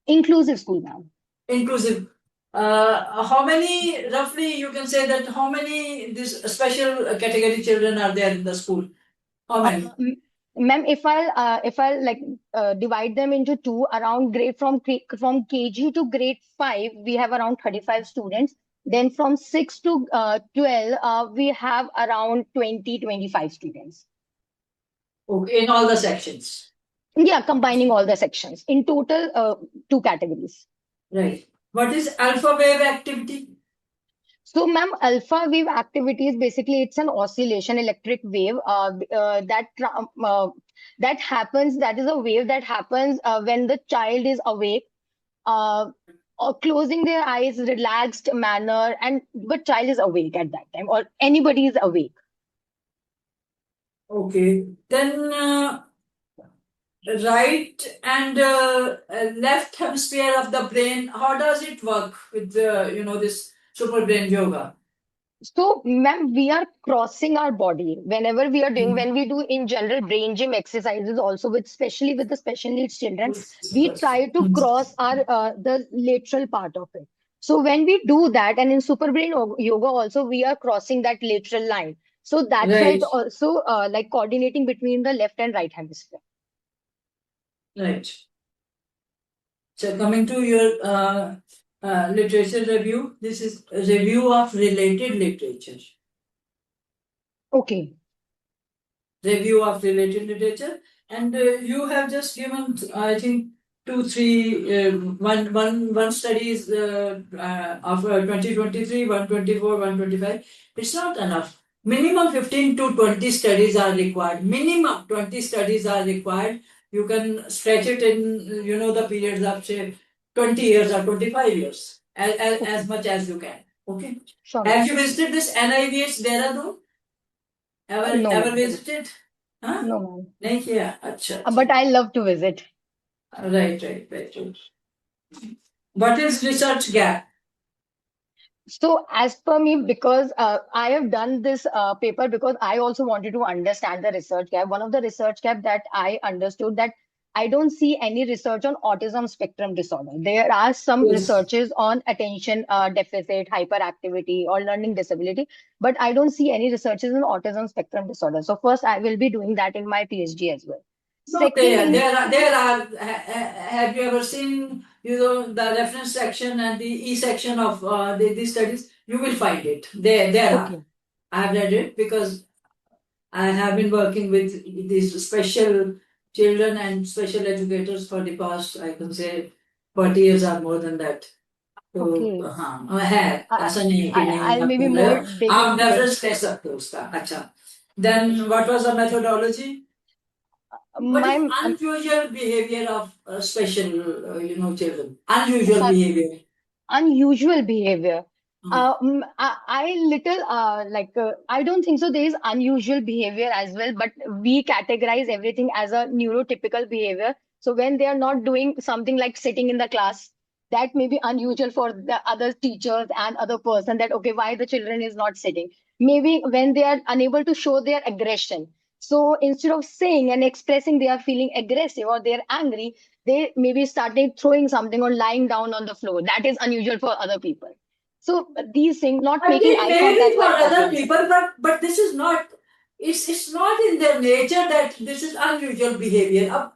Inclusive school, ma'am. Inclusive. How many, roughly, you can say that how many this special category children are there in the school? How many? Ma'am, if I'll like divide them into two, around grade from KG to grade 5, we have around 35 students. Then from 6 to 12, we have around 20-25 students. Okay, in all the sections. Yeah, combining all the sections. In total, 2 categories. Right. What is alpha wave activity? So, ma'am, alpha wave activities basically it's an oscillation, electric wave that happens. That is a wave that happens when the child is awake, uh, or closing their eyes, relaxed manner, and but child is awake at that time, or anybody is awake. Okay. Then right and left hemisphere of the brain, how does it work with this super brain yoga? So, ma'am, we are crossing our body whenever we are doing, when we do in general brain gym exercises, also with, especially with the special needs children, we try to cross our the lateral part of it. So when we do that, and in super brain yoga also, we are crossing that lateral line. So that's why Right, it's also like coordinating between the left and right hemisphere. right. So coming to your literature review, this is a review of related literature. Okay. Review of related literature, and you have just given, I think, two, three, one study is of 2023, 124, 125. It's not enough. Minimum 15 to 20 studies are required. Minimum 20 studies are required. You can stretch it in, the periods of say 20 years or 25 years, as much as you can. Okay. Sure. Have you visited this NIVH Dehradun? No, Ever ma'am. visited? Huh? No, ma'am. नहीं किया अच्छा But I love to visit. right. What is research gap? So, as per me, because I have done this paper because I also wanted to understand the research gap. One of the research gap that I understood, that I don't see any research on autism spectrum disorder. There are some Yes. researches on attention deficit, hyperactivity, or learning disability, but I don't see any researches on autism spectrum disorder. So, first, I will be doing that in my PhD as well. No, Second, there are. Have you ever seen, the reference section and the E section of these studies? You will find it. There are. okay, I have read it because I have been working with these special children and special educators for the past, I can say, 40 years or more than that. तो okay. हाँ है, I, ऐसा नहीं है कि नहीं I'll आप maybe बोल रहे हो, more dig आप into it. रेफरेंस ले सकते हो उसका. अच्छा. Then what was the methodology? What is My unusual behavior of special children? Unusual behavior. unusual behavior. Hmm. I little I don't think so. There is unusual behavior as well, but we categorize everything as a neurotypical behavior. So when they are not doing something like sitting in the class, that may be unusual for the other teachers and other person. That okay, why the children is not sitting? Maybe when they are unable to show their aggression. So instead of saying and expressing they are feeling aggressive or they are angry, they maybe started throwing something or lying down on the floor. That is unusual for other people. So these things, not I making think eye maybe contact for while other talking. people, but this is not. It's not in their nature that this is unusual behavior. अब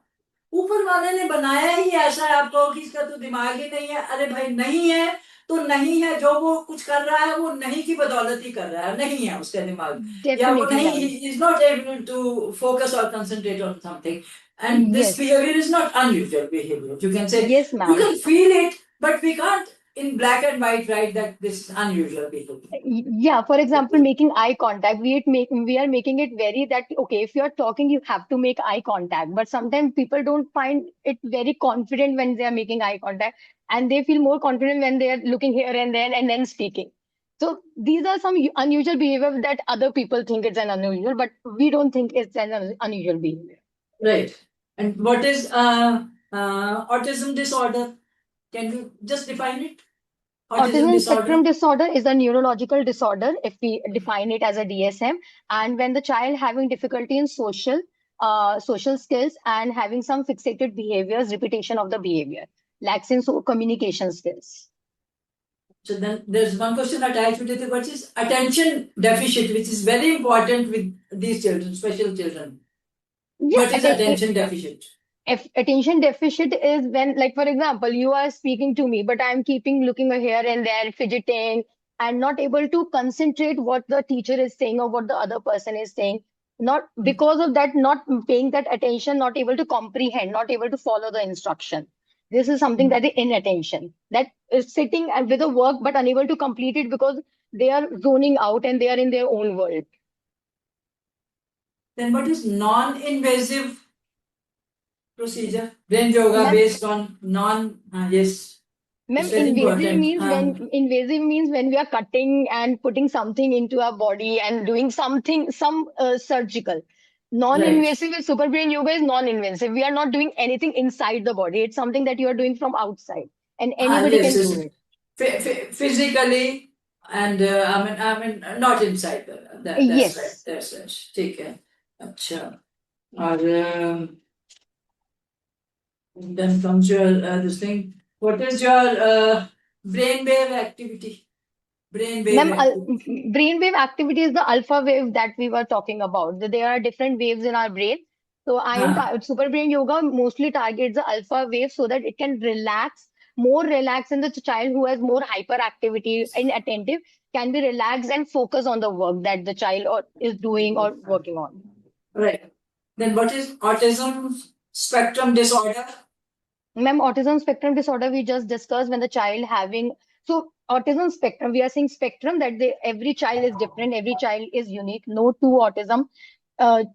ऊपर वाले ने बनाया ही ऐसा है आपको कि इसका तो दिमाग ही नहीं है. अरे भाई नहीं है तो नहीं है. जो वो कुछ कर रहा है वो नहीं की बदौलत ही कर रहा है. नहीं है उसका दिमाग, या वो Definitely, नहीं, ma'am. is not able to focus or concentrate on something. And this Yes. behavior is not unusual behavior. You can say, Yes, you ma'am. can feel it, but we can't in black and white write that this is unusual behavior. Yeah, for example, making eye contact, we are making it very that okay, if you're talking, you have to make eye contact. But sometimes people don't find it very confident when they are making eye contact, and they feel more confident when they are looking here and there and then speaking. So these are some unusual behavior that other people think it's an unusual, but we don't think it's an unusual behavior. Right. And what is autism disorder? Can you just define it? Autism Autism disorder. spectrum disorder is a neurological disorder, if we define it as a DSM, and when the child having difficulty in social skills and having some fixated behaviors, repetition of the behavior, lacks in communication skills. So then there's one question attached with it, which is attention deficit, which is very important with these children, special children. Yeah, What is attention deficit? if attention deficit is when, like, for example, you are speaking to me, but I'm keeping looking here and there, fidgeting, and not able to concentrate what the teacher is saying or what the other person is saying. Not because of that, not paying that attention, not able to comprehend, not able to follow the instruction. This is something that is inattention. That is sitting with a work but unable to complete it because they are zoning out and they are in their own world. Then what is non-invasive procedure? Brain yoga Ma'am, based on yes, Ma'am, it's very important. invasive means when we are cutting and putting something into our body and doing something, some surgical. Right. Non-invasive is super brain yoga is non-invasive. We are not doing anything inside the body. It's something that you are doing from outside, and anybody Yes, can yes. do it. Physically and I mean not inside. That's right. Yes. That's right. ठीक है. अच्छा. और then comes your this thing. What is your brainwave activity? Ma'am, Brainwave activity. brainwave activity is the alpha wave that we were talking about. There are different waves in our brain. So super brain yoga mostly targets the alpha wave so that it can more relax, and the child who has more hyperactivity and attentive can be relaxed and focus on the work that the child is doing or working on. Right. Then what is autism spectrum disorder? Ma'am, autism spectrum disorder we just discussed when the child having so autism spectrum, we are saying spectrum that every child is different, every child is unique. No two autism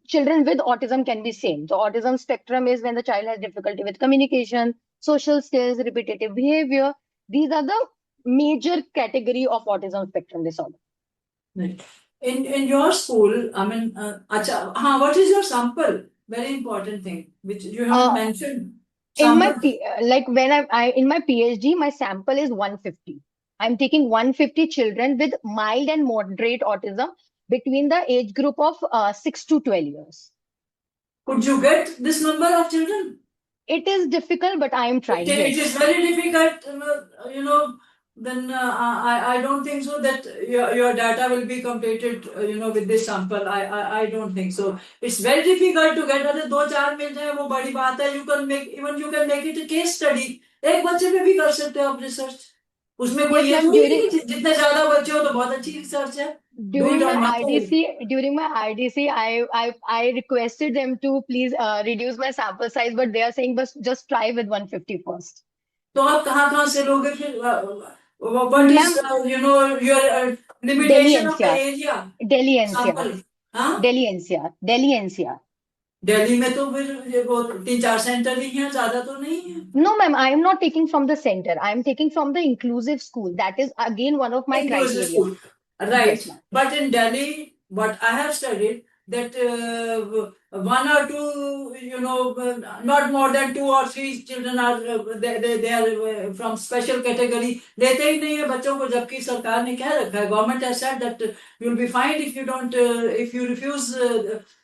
children with autism can be same. So autism spectrum is when the child has difficulty with communication, social skills, repetitive behavior. These are the major category of autism spectrum disorder. Right. In your school, I mean, what is your sample? Very important thing which you haven't mentioned. In my Sample. like when in my PhD, my sample is 150. I'm taking 150 children with mild and moderate autism between the age group of 6 to 12 years. Could you get this number of children? It is difficult, but I am trying. It is very difficult, then I don't think so that your data will be completed, with this sample. I don't think so. It's very difficult to get अरे दो चार मिल जाए वो बड़ी बात है. You can make it a case study. एक बच्चे पे भी कर सकते हो आप रिसर्च. उसमें कोई ये थोड़ी नहीं कि जितने ज्यादा बच्चे हो तो बहुत अच्छी रिसर्च है. During my IDC, I requested them to please reduce my sample size, but they are saying, but just try with 150 first. तो आप कहाँ से लोगे फिर? What is your limitation of the area? Delhi NCR. Sample. हाँ? Delhi NCR. Delhi में तो फिर ये वो 3-4 सेंटर ही हैं, ज्यादा तो नहीं है. No, ma'am, I am not taking from the center. I am taking from the inclusive school. That is again one of my Inclusive criteria. school. Right. Yes, But in Delhi, what I have studied, that one or two, not more than 2 or 3 children are they are from special category. लेते ही नहीं है बच्चों को, जबकि सरकार ने कह रखा है, government has said that you will be fined if you don't if you refuse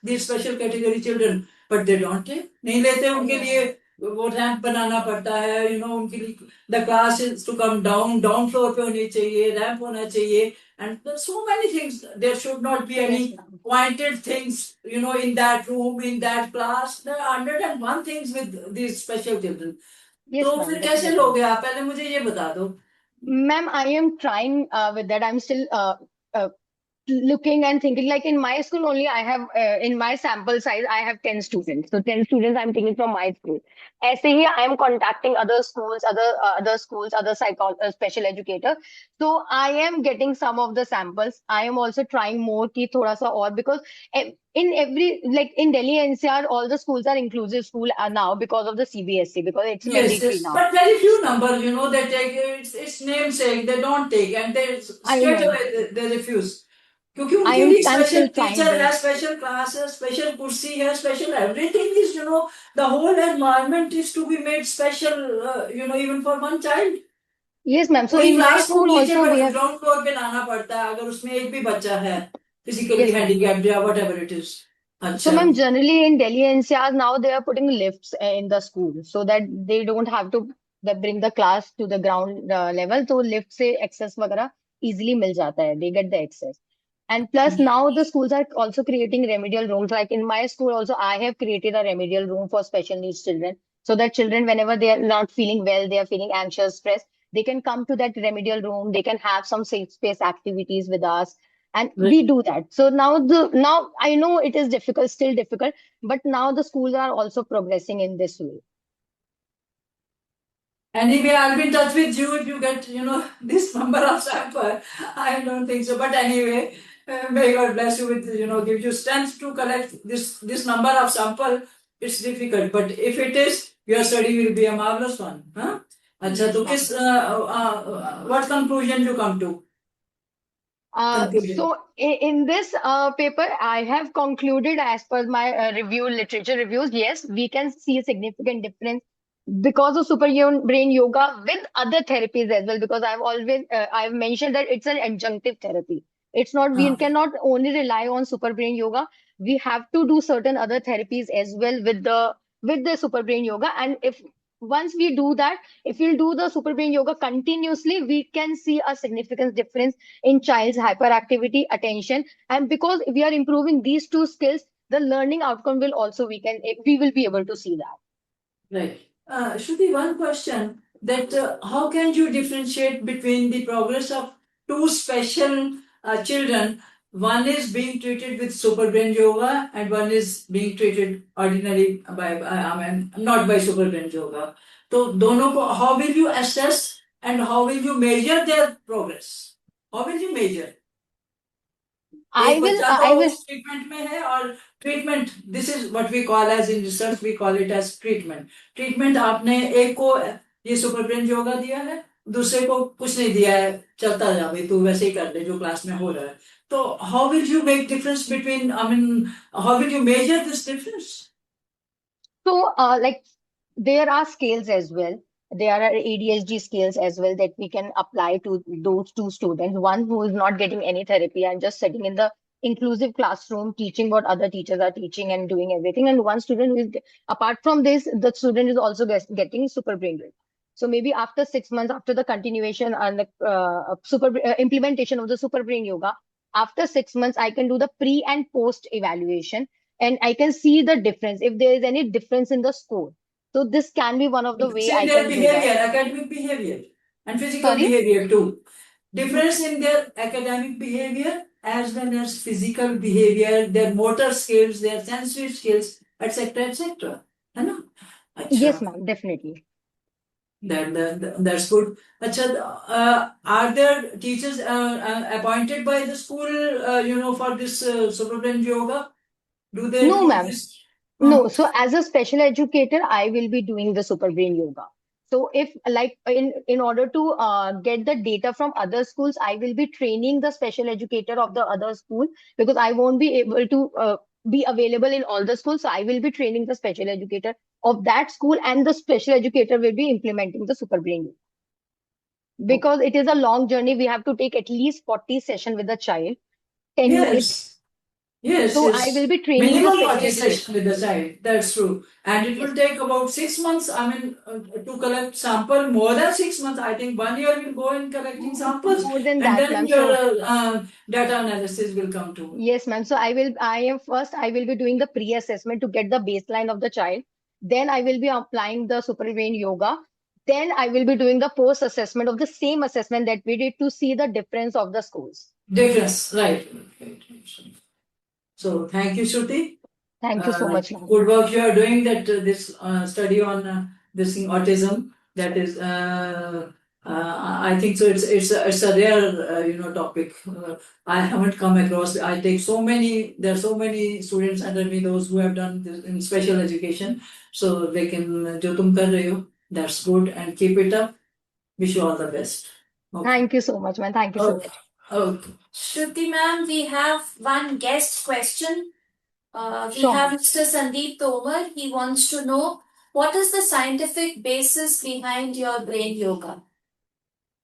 these special category children, but they don't take. नहीं लेते, उनके लिए वो रैंप बनाना पड़ता है, उनके लिए the class is to come down floor पे होनी चाहिए, रैंप होना चाहिए. And there's so many things. There should not be any pointed things, in that room, in that class. There are 101 things with these special children. तो फिर कैसे लोगे आप? पहले मुझे ये बता दो. Ma'am, I am trying with that. I'm still looking and thinking. Like in my school only, I have in my sample size, I have 10 students. So 10 students I'm taking from my school. ऐसे ही I am contacting other schools, other special educators. So I am getting some of the samples. I am also trying more कि थोड़ा सा और, because in Delhi NCR, all the schools are inclusive school now because of the CBSE, because it's mandatory now. But very few number, they take it's namesake, they don't take, and they straight away they refuse. क्योंकि उनके लिए special teacher है, special class है, special कुर्सी है, special everything is, the whole environment is to be made special, even for one child. Yes, ma'am. So in my school also we have ground floor पे लाना पड़ता है अगर उसमें एक भी बच्चा है physically handicapped or whatever it is. So ma'am, generally in Delhi NCR now they are putting lifts in the school so that they don't have to bring the class to the ground level. So lift से access वगैरह easily मिल जाता है. They get the access. And plus now the schools are also creating remedial rooms. Like in my school also, I have created a remedial room for special needs children. So that children, whenever they are not feeling well, they are feeling anxious, stressed, they can come to that remedial room. They can have some safe space activities with us. And we do that. So now I know it is difficult, still difficult, but now the schools are also progressing in this way. Anyway, I'll be in touch with you if you get, this number of sample. I don't think so. But anyway, may God bless you with, give you strength to collect this number of sample. It's difficult, but if it is, your study will be a marvelous one. Huh? अच्छा, तो किस what conclusion you come to? Conclusion. So in this paper, I have concluded as per my literature reviews, yes, we can see a significant difference because of super brain yoga with other therapies as well. Because I've mentioned that it's an adjunctive therapy. It's not, we cannot only rely on super brain yoga. We have to do certain other therapies as well with the super brain yoga. And if once we do that, if we'll do the super brain yoga continuously, we can see a significant difference in child's hyperactivity, attention, and because we are improving these two skills, the learning outcome will also we will be able to see that. Right. Shruti, one question that how can you differentiate between the progress of two special children? One is being treated with super brain yoga, and one is being treated ordinary by, not by super brain yoga. So, दोनों को how will you assess and how will you measure their progress? How will you measure? एक बच्चा तो treatment में है और treatment this is what we call as in research we call it as treatment आपने एक को ये सुपर ब्रेन योगा दिया है दूसरे को कुछ नहीं दिया है चलता जा भाई तू वैसे ही कर ले जो क्लास में हो रहा है तो how will you make difference between I mean how will you measure this difference So like there are scales as well. There are ADHD scales as well that we can apply to those two students. One who is not getting any therapy and just sitting in the inclusive classroom, teaching what other teachers are teaching and doing everything. And one student who is, apart from this, the student is also getting super brain rate. So maybe after 6 months, after the continuation and the implementation of the super brain yoga, after 6 months, I can do the pre and post evaluation and I can see the difference if there is any difference in the score. So this can be one of the way see I their can behavior, do that. academic behavior and physical Sorry? behavior too. Difference in their academic behavior as well as physical behavior, their motor skills, their sensory skills, etc., etc. है ना? Yes, ma'am, definitely. That's good. अच्छा, are there teachers appointed by the school, for this super brain yoga? Do they No, do ma'am. this? No, so as a special educator, I will be doing the super brain yoga. So if like in order to get the data from other schools, I will be training the special educator of the other school because I won't be able to be available in all the schools. So I will be training the special educator of that school and the special educator will be implementing the super brain yoga. Because it is a long journey, we have to take at least 40 sessions with the child, 10 minutes. Yes, So yes. I will be training the Minimum special 40 educator. sessions with the child. That's true. And it will take about 6 months. I mean, to collect sample more than 6 months. I think 1 year will go in collecting samples. More than And that, then ma'am. your So data analysis will come too. yes, ma'am. So I will be doing the pre-assessment to get the baseline of the child. Then I will be applying the super brain yoga. Then I will be doing the post-assessment of the same assessment that we did to see the difference of the scores. Difference, right. So thank you, Shruti. Thank you so much, ma'am. Good work you are doing that this study on this thing autism. That is, I think so. It's a rare topic. I haven't come across. I take so many. There are so many students under me. Those who have done this in special education. So they can जो तुम कर रहे हो. That's good and keep it up. Wish you all the best. Okay. Thank you so much, ma'am. Thank you so much. Okay. Shruti ma'am, we have one guest question. We Sure, have ma'am. Mr. Sandeep Tomar. He wants to know what is the scientific basis behind your brain yoga?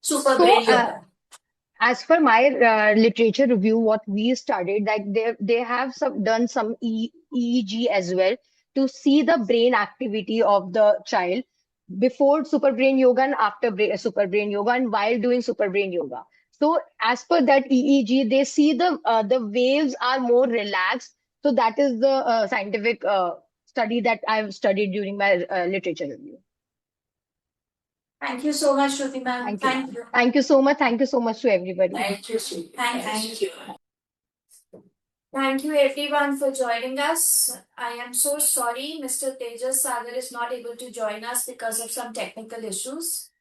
Super brain yoga. As per my literature review, what we studied, that they have done some EEG as well to see the brain activity of the child before super brain yoga and after super brain yoga and while doing super brain yoga. So as per that EEG, they see the waves are more relaxed. So that is the scientific study that I've studied during my literature review. Thank you so much, Shruti ma'am. Thank you. Thank you so much. Thank you so much to everybody. Thank you, Shruti. Thank you. Thank you everyone for joining us. I am so sorry Mr. Tejas Sagar is not able to join us because of some technical issues.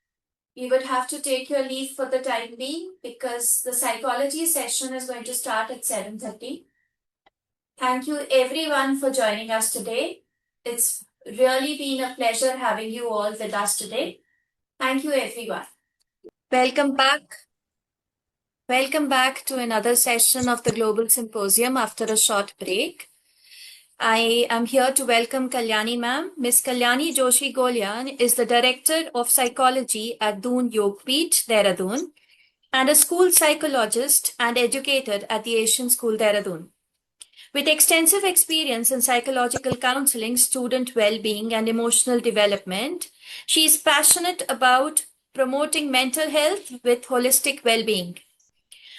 You would have to take your leave for the time being because the psychology session is going to start at 7:30. Thank you everyone for joining us today. It's really been a pleasure having you all with us today. Thank you everyone. Welcome back. Welcome back to another session of the Global Symposium after a short break. I am here to welcome Kalyani ma'am. Ms. Kalyani Joshi Golyan is the Director of Psychology at Doon Yogpeeth, Dehradun, and a school psychologist and educator at the Asian School, Dehradun. With extensive experience in psychological counseling, student well-being, and emotional development, she is passionate about promoting mental health with holistic well-being.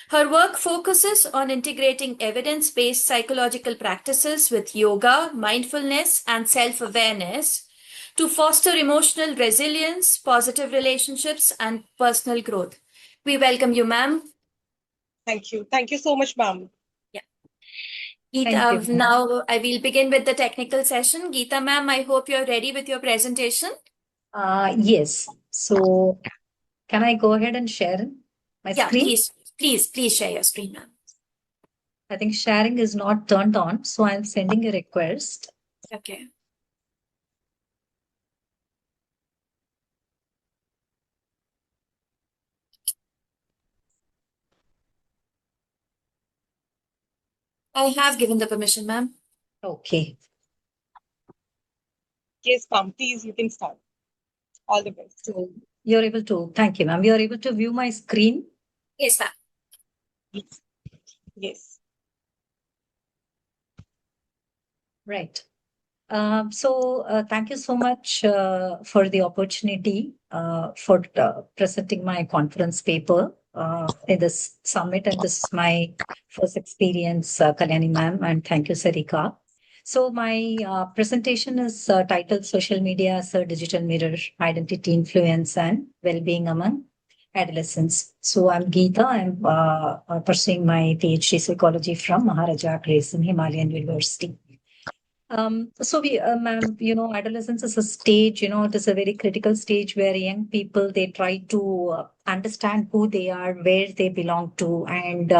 Her work focuses on integrating evidence-based psychological practices with yoga, mindfulness, and self-awareness to foster emotional resilience, positive relationships, and personal growth. We welcome you, ma'am. Thank you. Thank you so much, ma'am. Geeta, now I will begin with the technical session. Geeta, ma'am, I hope you're ready with your presentation. Yes. So can I go ahead and share my screen? Please share your screen, ma'am. I think sharing is not turned on, so I'm sending a request. Okay. I have given the permission, ma'am. Okay. Yes, ma'am. Please, you can start. All the best. So you're able to, thank you, ma'am. You're able to view my screen? Yes, ma'am. Yes. Yes. Right. Thank you so much for the opportunity for presenting my conference paper in this summit. And this is my first experience, Kalyani ma'am, and thank you, Sarika. So my presentation is titled Social Media as a Digital Mirror, Identity, Influence, and Well-being Among Adolescents. So I'm Geeta. I'm pursuing my PhD psychology from Maharaja Grace in Himalayan University. Ma'am, adolescence is a stage, it is a very critical stage where young people, they try to understand who they are, where they belong to. And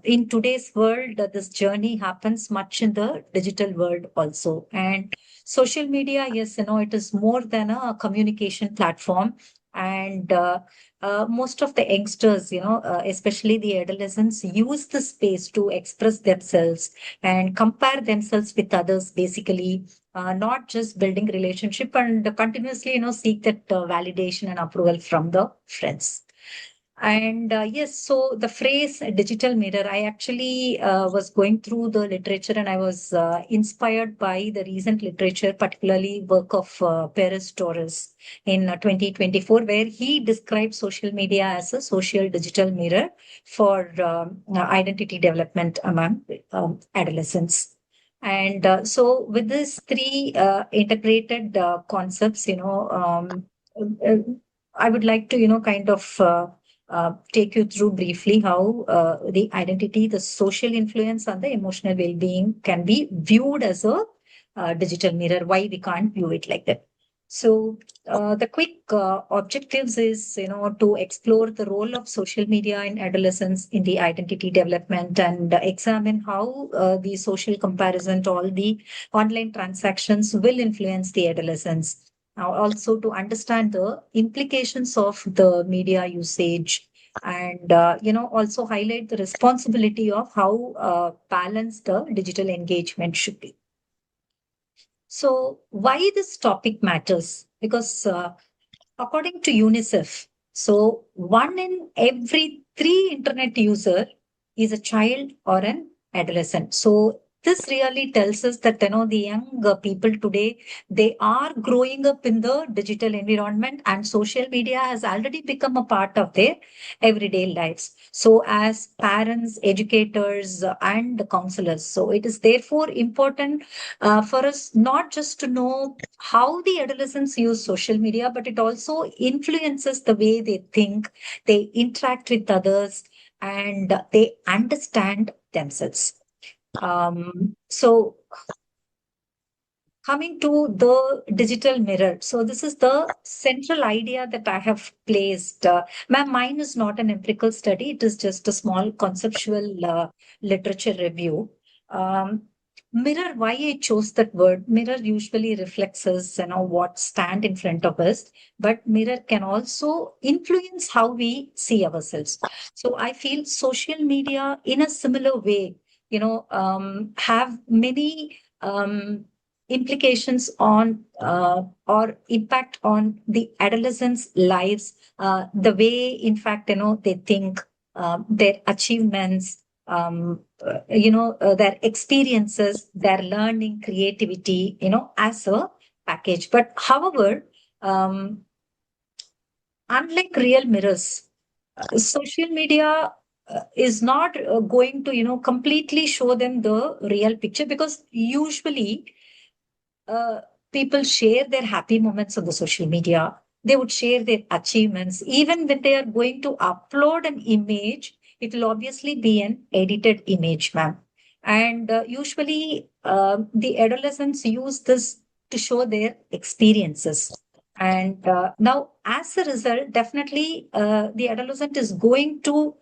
in today's world, this journey happens much in the digital world also. And social media, yes, it is more than a communication platform. And most of the youngsters, especially the adolescents, use the space to express themselves and compare themselves with others, basically, not just building relationship and continuously, seek that validation and approval from the friends. And yes, so the phrase digital mirror, I actually was going through the literature and I was inspired by the recent literature, particularly work of Paris Torres in 2024, where he described social media as a social digital mirror for identity development among adolescents. And so with these three integrated concepts, I would like to, kind of take you through briefly how the identity, the social influence, and the emotional well-being can be viewed as a digital mirror. Why we can't view it like that? So the quick objectives is, to explore the role of social media in adolescence in the identity development and examine how the social comparison to all the online transactions will influence the adolescents. Now, also to understand the implications of the media usage and, also highlight the responsibility of how balanced the digital engagement should be. So why this topic matters? Because according to UNICEF, so 1 in every 3 internet user is a child or an adolescent. So this really tells us that, the young people today, they are growing up in the digital environment and social media has already become a part of their everyday lives. So as parents, educators, and counselors, so it is therefore important for us not just to know how the adolescents use social media, but it also influences the way they think, they interact with others, and they understand themselves. So coming to the digital mirror. So this is the central idea that I have placed. Mine is not an empirical study. It is just a small conceptual literature review. Um, Mirror, why I chose that word. Mirror usually reflects us, what stand in front of us, but mirror can also influence how we see ourselves. So I feel social media in a similar way, have many implications on or impact on the adolescents' lives, the way, in fact, they think, their achievements, their experiences, their learning, creativity, as a package. But however, unlike real mirrors, social media is not going to, completely show them the real picture, because usually uh, people share their happy moments on the social media. They would share their achievements. Even when they are going to upload an image, it will obviously be an edited image, ma'am. And usually, the adolescents use this to show their experiences. And now, as a result, definitely the adolescent is going to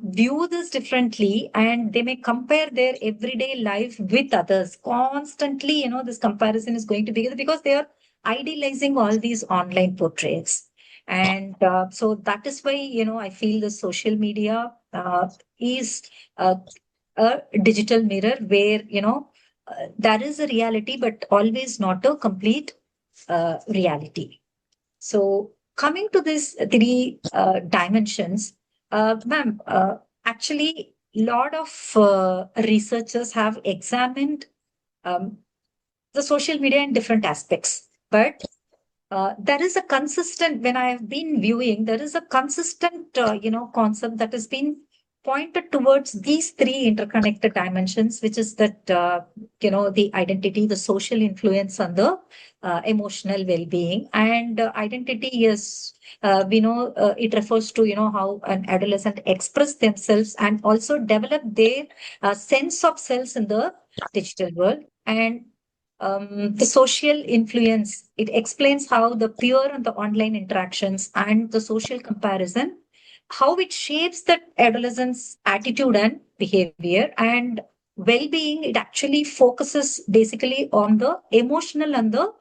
view this differently, and they may compare their everyday life with others constantly. This comparison is going to be because they are idealizing all these online portraits. And so that is why, I feel the social media is a digital mirror where, there is a reality, but always not a complete reality. So coming to these three dimensions, ma'am, actually, lot of researchers have examined um, the social media in different aspects, but there is a consistent, when I have been viewing, there is a consistent, concept that has been pointed towards these three interconnected dimensions, which is that, the identity, the social influence, and the emotional well-being. And identity is, we know, it refers to, how an adolescent express themselves and also develop their sense of self in the digital world. And the social influence, it explains how the peer and the online interactions and the social comparison, how it shapes the adolescent's attitude and behavior. And well-being, it actually focuses basically on the emotional and the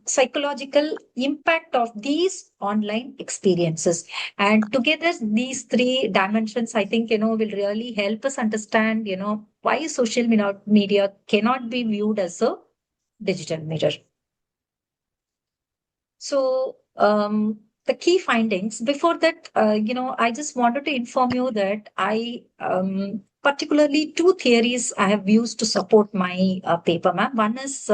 psychological impact of these online experiences. And together, these three dimensions, I think, will really help us understand, why social media cannot be viewed as a digital mirror. So, the key findings, before that, I just wanted to inform you that I, particularly two theories I have used to support my paper, ma'am. One is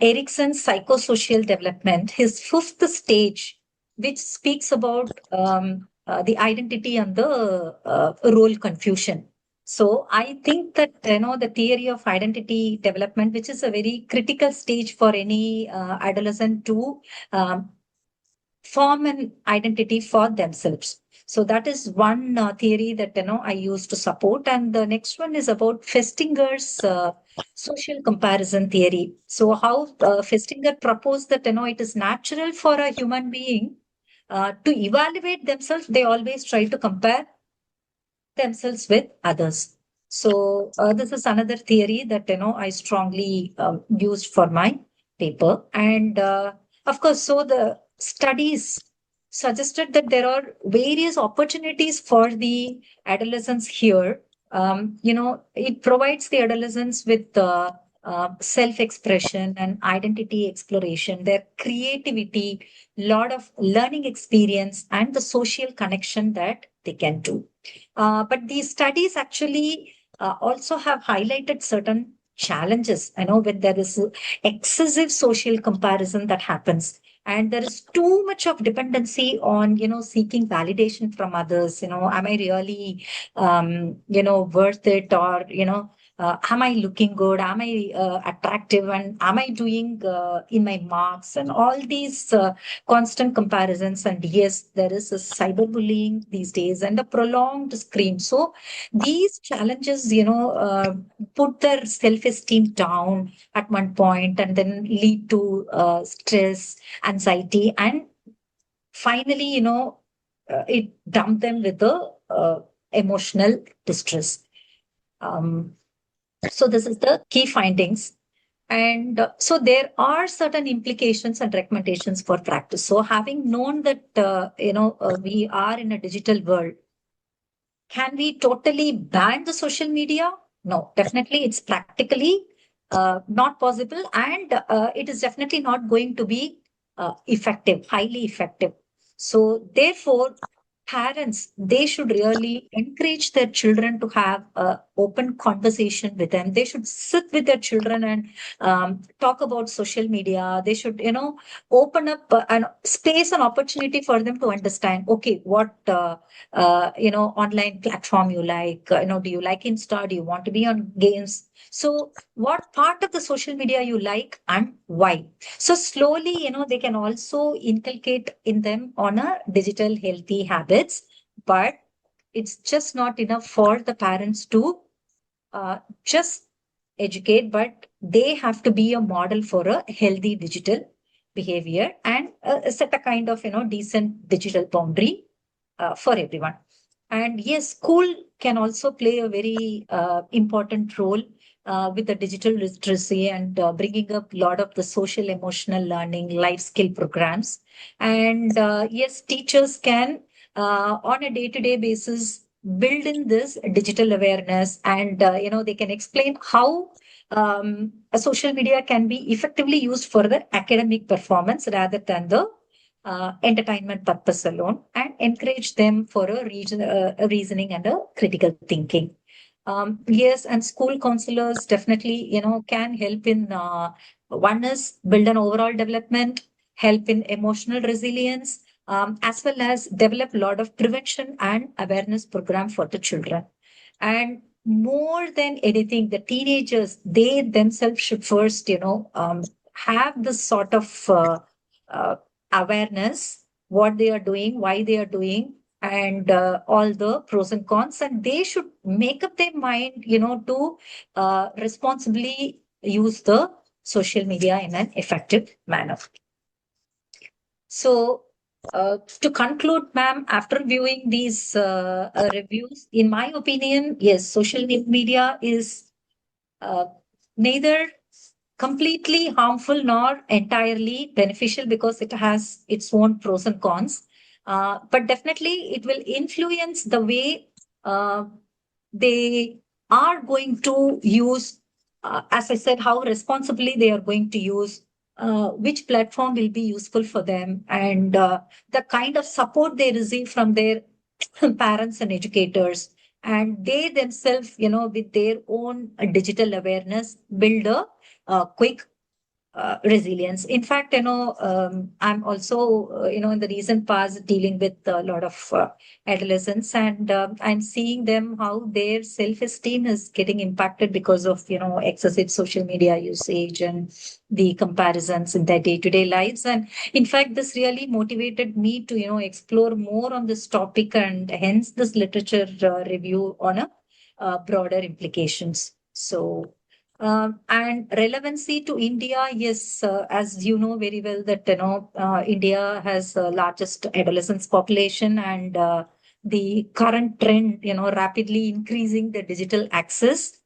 Erickson's psychosocial development, his fifth stage, which speaks about the identity and the role confusion. So I think that, the theory of identity development, which is a very critical stage for any adolescent to um, form an identity for themselves. So that is one theory that, I use to support. And the next one is about Festinger's social comparison theory. So how Festinger proposed that, it is natural for a human being to evaluate themselves. They always try to compare themselves with others. So this is another theory that, I strongly used for my paper. And of course, so the studies suggested that there are various opportunities for the adolescents here. It provides the adolescents with self-expression and identity exploration, their creativity, lot of learning experience, and the social connection that they can do. But these studies actually also have highlighted certain challenges. I know when there is excessive social comparison that happens, and there is too much of dependency on, seeking validation from others. Am I really, worth it, or, am I looking good? Am I attractive? And am I doing in my marks? And all these constant comparisons. And yes, there is a cyberbullying these days and a prolonged screen. So these challenges, put their self-esteem down at one point and then lead to stress, anxiety, and finally, it dumped them with the emotional distress. So this is the key findings. And so there are certain implications and recommendations for practice. So having known that, we are in a digital world, can we totally ban the social media? No, definitely it's practically not possible. And it is definitely not going to be effective, highly effective. So therefore, parents, they should really encourage their children to have an open conversation with them. They should sit with their children and talk about social media. They should, open up an space and opportunity for them to understand, okay, what online platform you like, do you like Insta? Do you want to be on games? So what part of the social media you like and why? So slowly, they can also inculcate in them on a digital healthy habits, but it's just not enough for the parents to just educate, but they have to be a model for a healthy digital behavior and set a kind of, decent digital boundary for everyone. And yes, school can also play a very important role with the digital literacy and bringing up a lot of the social emotional learning, life skill programs. And yes, teachers can, on a day-to-day basis, build in this digital awareness, and they can explain how a social media can be effectively used for the academic performance rather than the entertainment purpose alone, and encourage them for a reasoning and a critical thinking. Yes, and school counselors definitely, can help in one is build an overall development, help in emotional resilience, as well as develop a lot of prevention and awareness program for the children. And more than anything, the teenagers, they themselves should first, have this sort of uh, awareness, what they are doing, why they are doing, and all the pros and cons. And they should make up their mind, to responsibly use the social media in an effective manner. So, to conclude, ma'am, after viewing these reviews, in my opinion, yes, social media is neither completely harmful nor entirely beneficial, because it has its own pros and cons. But definitely it will influence the way they are going to use, as I said, how responsibly they are going to use, which platform will be useful for them, and the kind of support they receive from their parents and educators. And they themselves, with their own digital awareness, build a quick resilience. In fact, I'm also, in the recent past dealing with a lot of adolescents, and I'm seeing them how their self-esteem is getting impacted because of, excessive social media usage and the comparisons in their day-to-day lives. And in fact, this really motivated me to, explore more on this topic, and hence this literature review on a broader implications. So, and relevancy to India, yes, as you know very well that, India has the largest adolescents population, and the current trend, rapidly increasing the digital access.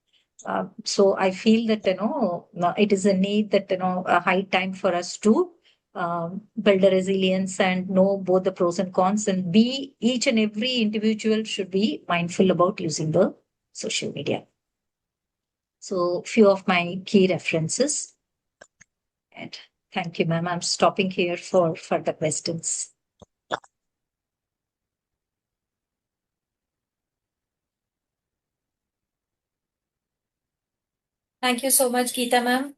So I feel that, it is a need that, a high time for us to build a resilience and know both the pros and cons, and be each and every individual should be mindful about using the social media. So few of my key references. And thank you, ma'am. I'm stopping here for further questions. Thank you so much, Geeta ma'am.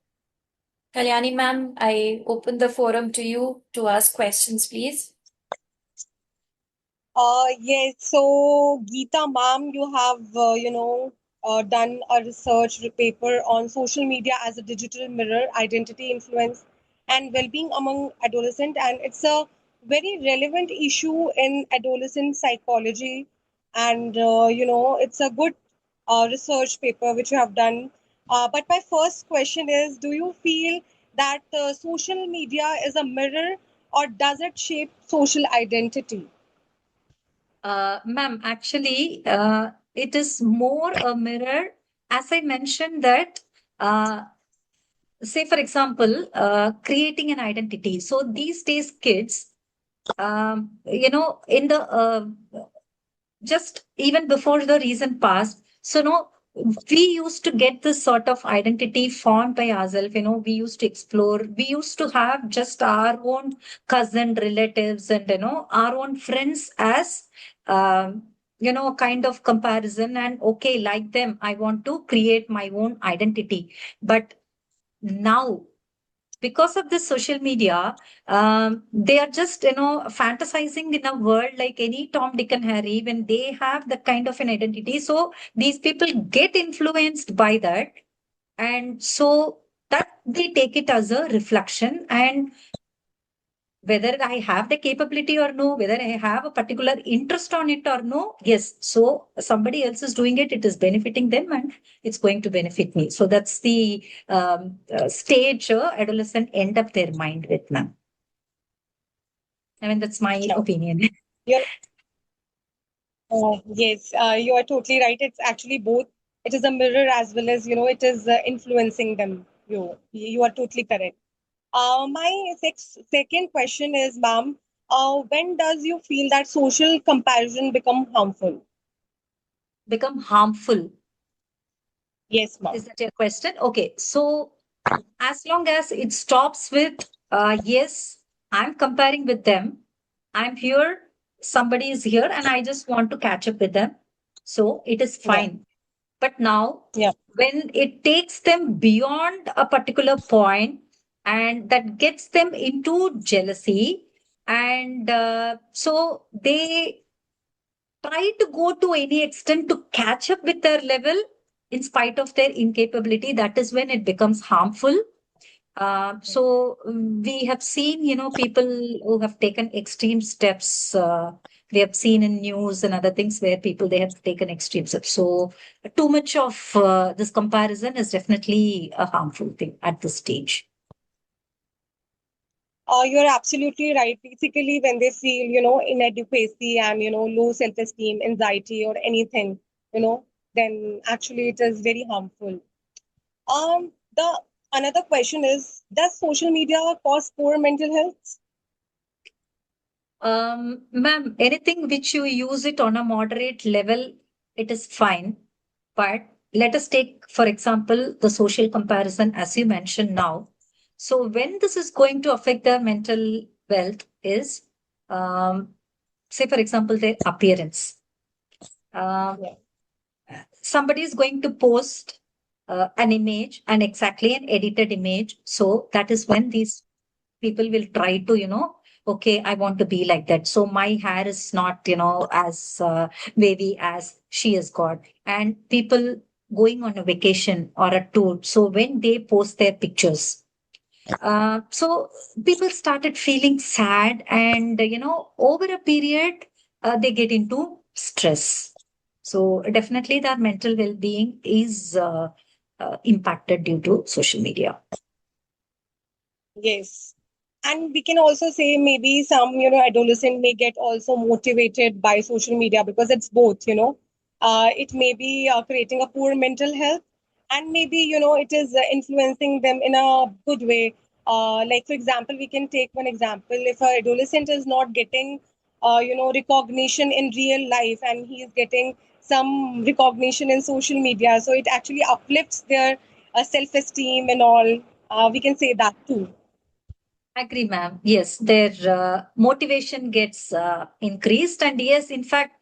Kalyani ma'am, I open the forum to you to ask questions, please. Yes, so Geeta ma'am, you have, done a research paper on social media as a digital mirror, identity, influence, and well-being among adolescents, and it's a very relevant issue in adolescent psychology. And it's a good research paper which you have done. But my first question is, do you feel that social media is a mirror, or does it shape social identity? Ma'am, actually, it is more a mirror. As I mentioned that, say for example, creating an identity. So these days, kids, in the just even before the recent past, so no, we used to get this sort of identity formed by ourselves. We used to explore. We used to have just our own cousin relatives and our own friends as kind of comparison, and okay, like them, I want to create my own identity. But now, because of this social media, they are just fantasizing in a world like any Tom, Dick, and Harry when they have that kind of an identity. So these people get influenced by that, and so that they take it as a reflection. And whether I have the capability or no, whether I have a particular interest on it or no, yes. So somebody else is doing it, it is benefiting them and it's going to benefit me. So that's the stage adolescent end up their mind with, ma'am. I mean, that's my opinion. You're, yes, you are totally right. It's actually both. It is a mirror as well as, it is influencing them. You are totally correct. My second question is, ma'am, when does you feel that social comparison become harmful? Become harmful. Yes, ma'am. Is that your question? Okay. So as long as it stops with, yes, I'm comparing with them. I'm here, somebody is here, and I just want to catch up with them. So it is Yeah. fine. But now, Yeah. when it takes them beyond a particular point and that gets them into jealousy, and so they try to go to any extent to catch up with their level in spite of their incapability, that is when it becomes harmful. So we have seen, people who have taken extreme steps. We have seen in news and other things where people, they have taken extreme steps. So too much of this comparison is definitely a harmful thing at this stage. You're absolutely right. Basically, when they feel, inadequacy and, low self-esteem, anxiety, or anything, then actually it is very harmful. The another question is, does social media cause poor mental health? Ma'am, anything which you use it on a moderate level, it is fine. But let us take, for example, the social comparison, as you mentioned now. So when this is going to affect their mental wealth is, say, for example, their appearance. Somebody is going to post an image, and exactly an edited image. So that is when these people will try to, okay, I want to be like that. So my hair is not, as wavy as she has got. And people going on a vacation or a tour. So when they post their pictures, so people started feeling sad, and, over a period, they get into stress. So definitely their mental well-being is impacted due to social media. Yes. And we can also say maybe some, adolescent may get also motivated by social media, because it's both. It may be creating a poor mental health, and maybe, it is influencing them in a good way. Like, for example, we can take one example. If an adolescent is not getting, recognition in real life, and he is getting some recognition in social media, so it actually uplifts their self-esteem and all. We can say that too. Agree, ma'am. Yes, their motivation gets increased. And yes, in fact,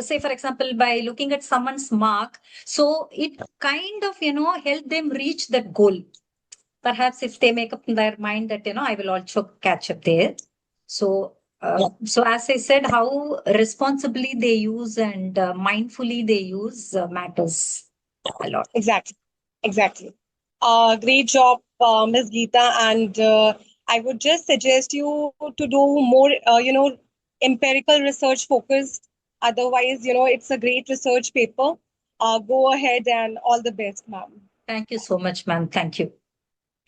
say, for example, by looking at someone's mark, so it kind of, help them reach that goal. Perhaps if they make up in their mind that, I will also catch up there. So, so as I said, how responsibly they use and mindfully they use matters. a lot. Exactly. Exactly. Great job, Ms. Geeta. And I would just suggest you to do more, empirical research focused. Otherwise, it's a great research paper. Go ahead and all the best, ma'am. Thank you so much, ma'am. Thank you.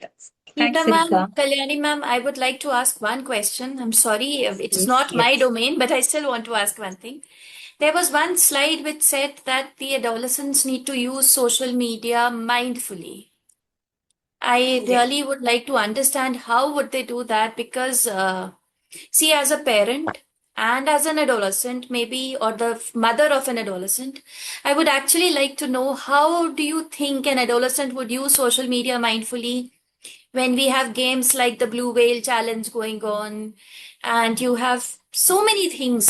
Yes. Geeta Thanks, ma'am, Sirika. Kalyani ma'am, I would like to ask one question. I'm sorry, it's Please, not my yes. domain, but I still want to ask one thing. There was one slide which said that the adolescents need to use social media mindfully. I Yes. really would like to understand how would they do that because see, as a parent and as an adolescent, maybe, or the mother of an adolescent, I would actually like to know how do you think an adolescent would use social media mindfully when we have games like the Blue Whale Challenge going on, and you have so many things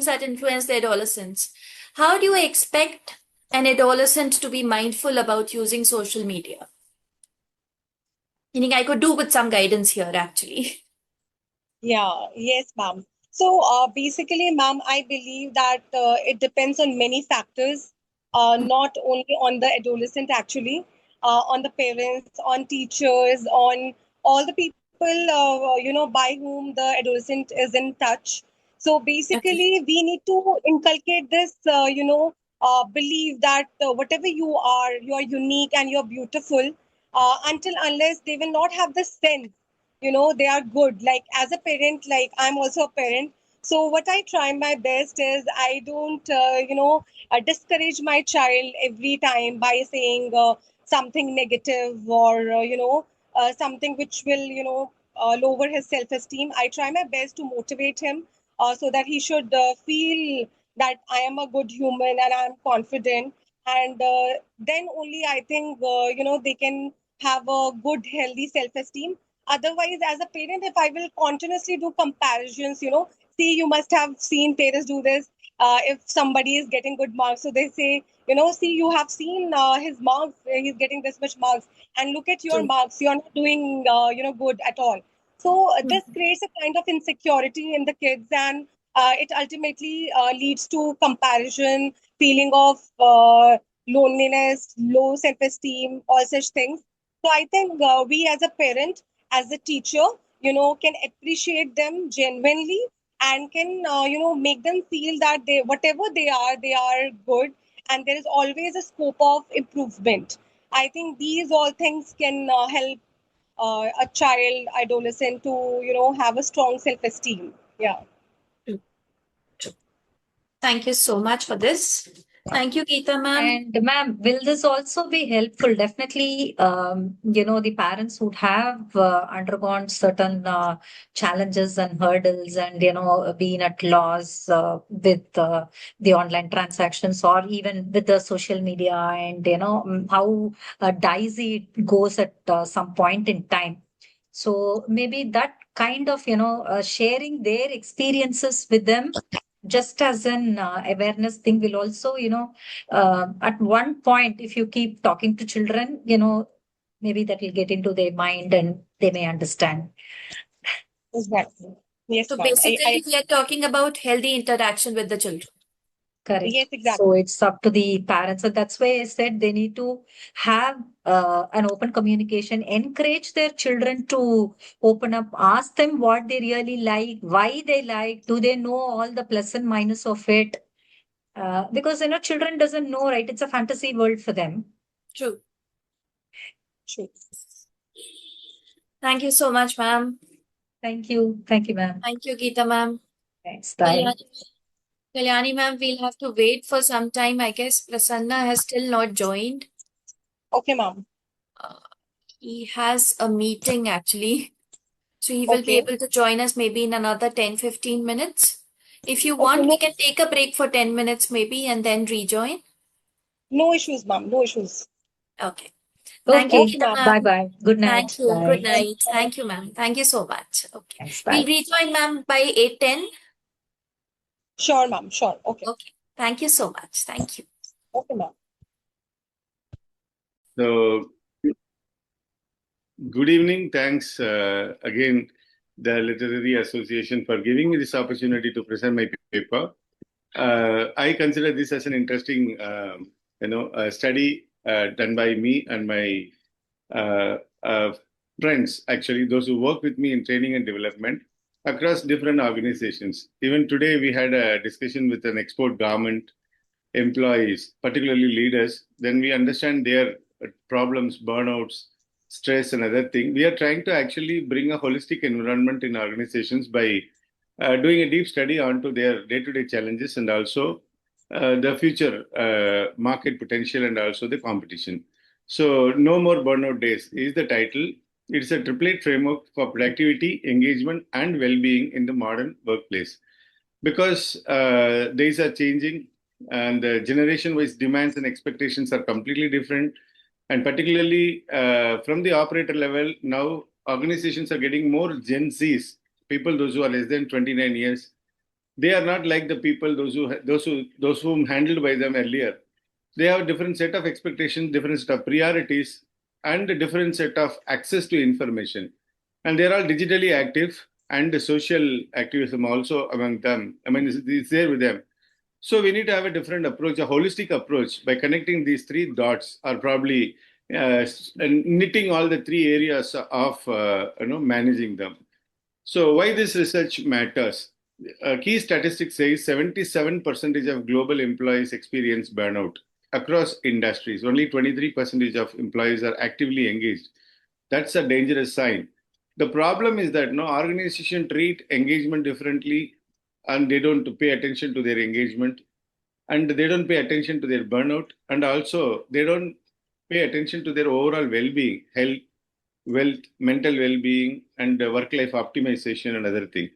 that influence the adolescents. How do you expect an adolescent to be mindful about using social media? Meaning, I could do with some guidance here, actually. Yeah, yes, ma'am. So basically, ma'am, I believe that it depends on many factors, not only on the adolescent, actually, on the parents, on teachers, on all the people, by whom the adolescent is in touch. So Okay. basically, we need to inculcate this, belief that whatever you are unique and you're beautiful, until unless they will not have the sense they are good. Like as a parent, like I'm also a parent, so what I try my best is I don't discourage my child every time by saying something negative or something which will lower his self esteem. I try my best to motivate him so that he should feel that I am a good human and I'm confident, and then only I think they can have a good healthy self esteem. Otherwise, as a parent, if I will continuously do comparisons, see, you must have seen parents do this. If somebody is getting good marks, so they say, see, you have seen his marks, he's getting this much marks, and look at your True. marks, you're not doing, good at all. So this creates a kind of insecurity in the kids, and it ultimately leads to comparison, feeling of loneliness, low self-esteem, all such things. So I think we as a parent, as a teacher, can appreciate them genuinely and can, make them feel that whatever they are good, and there is always a scope of improvement. I think these all things can help a child, adolescent to, have a strong self-esteem. Yeah. True. True. Thank you so much for this. Thank you, Geeta ma'am. And ma'am, will this also be helpful? Definitely, the parents would have undergone certain challenges and hurdles and, been at loss with the online transactions or even with the social media and, how dicey it goes at some point in time. So maybe that kind of, sharing their experiences with them just as an awareness thing will also, at one point, if you keep talking to children, maybe that will get into their mind and they may understand. Exactly. Yes, So ma'am. basically, we are talking about healthy interaction with the children. Correct. Yes, So exactly. it's up to the parents. And that's why I said they need to have an open communication, encourage their children to open up, ask them what they really like, why they like, do they know all the plus and minus of it? Because, children doesn't know, right? It's a fantasy world for them. True. True. Thank you so much, ma'am. Thank you. Thank you, ma'am. Thank you, Geeta ma'am. Thanks. Bye. Kalyani ma'am, we'll have to wait for some time. I guess Prasanna has still not joined. Okay, ma'am. Uh, he has a meeting actually. So he will be Okay. able to join us maybe in another 10-15 minutes. If you Okay, want, we no, can take a break for 10 minutes maybe and then rejoin. no issues, ma'am. No issues. Okay. Thank you, Okay. Okay, Geeta ma'am. Bye ma'am. bye. Good Thank night. you. Good Bye. night. Thank you, ma'am. Thank you so much. Okay. Thanks. We'll Bye. rejoin, ma'am, by 8:10. Sure, ma'am. Sure. Okay. Okay. Thank you so much. Thank you. Okay, ma'am. So, good evening. Thanks again, the Literary Association, for giving me this opportunity to present my paper. I consider this as an interesting a study done by me and my friends, actually, those who work with me in training and development across different organizations. Even today, we had a discussion with an export government employees, particularly leaders. Then we understand their problems, burnouts, stress, and other things. We are trying to actually bring a holistic environment in organizations by doing a deep study onto their day-to-day challenges and also the future market potential and also the competition. So, No More Burnout Days is the title. It's a triplet framework for productivity, engagement, and well-being in the modern workplace. Because days are changing and generation-wise demands and expectations are completely different. And particularly from the operator level, now organizations are getting more Gen Zs, people those who are less than 29 years. They are not like the people those whom handled by them earlier. They have a different set of expectations, different set of priorities, and a different set of access to information. And they're all digitally active, and the social activism also among them. I mean, it's there with them. So we need to have a different approach, a holistic approach, by connecting these three dots, or probably knitting all the three areas of managing them. So why this research matters? Key statistics say 77% of global employees experience burnout across industries. Only 23% of employees are actively engaged. That's a dangerous sign. The problem is that no organization treat engagement differently, and they don't pay attention to their engagement, and they don't pay attention to their burnout, and also they don't pay attention to their overall well-being, health, wealth, mental well-being, and work-life optimization and other things.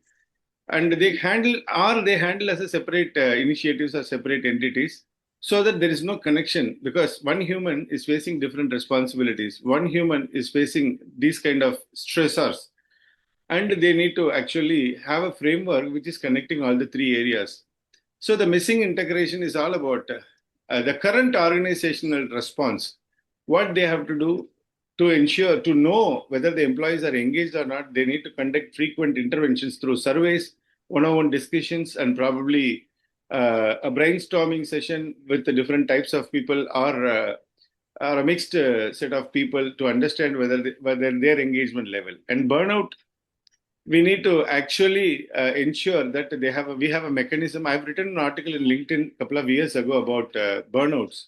And they handle as a separate initiatives or separate entities, so that there is no connection, because one human is facing different responsibilities. One human is facing these kind of stressors, and they need to actually have a framework which is connecting all the three areas. So the missing integration is all about the current organizational response, what they have to do to ensure, to know whether the employees are engaged or not. They need to conduct frequent interventions through surveys, one-on-one discussions, and probably a brainstorming session with the different types of people, or a mixed set of people, to understand whether their engagement level. And burnout, we need to actually ensure that we have a mechanism. I've written an article in LinkedIn a couple of years ago about burnouts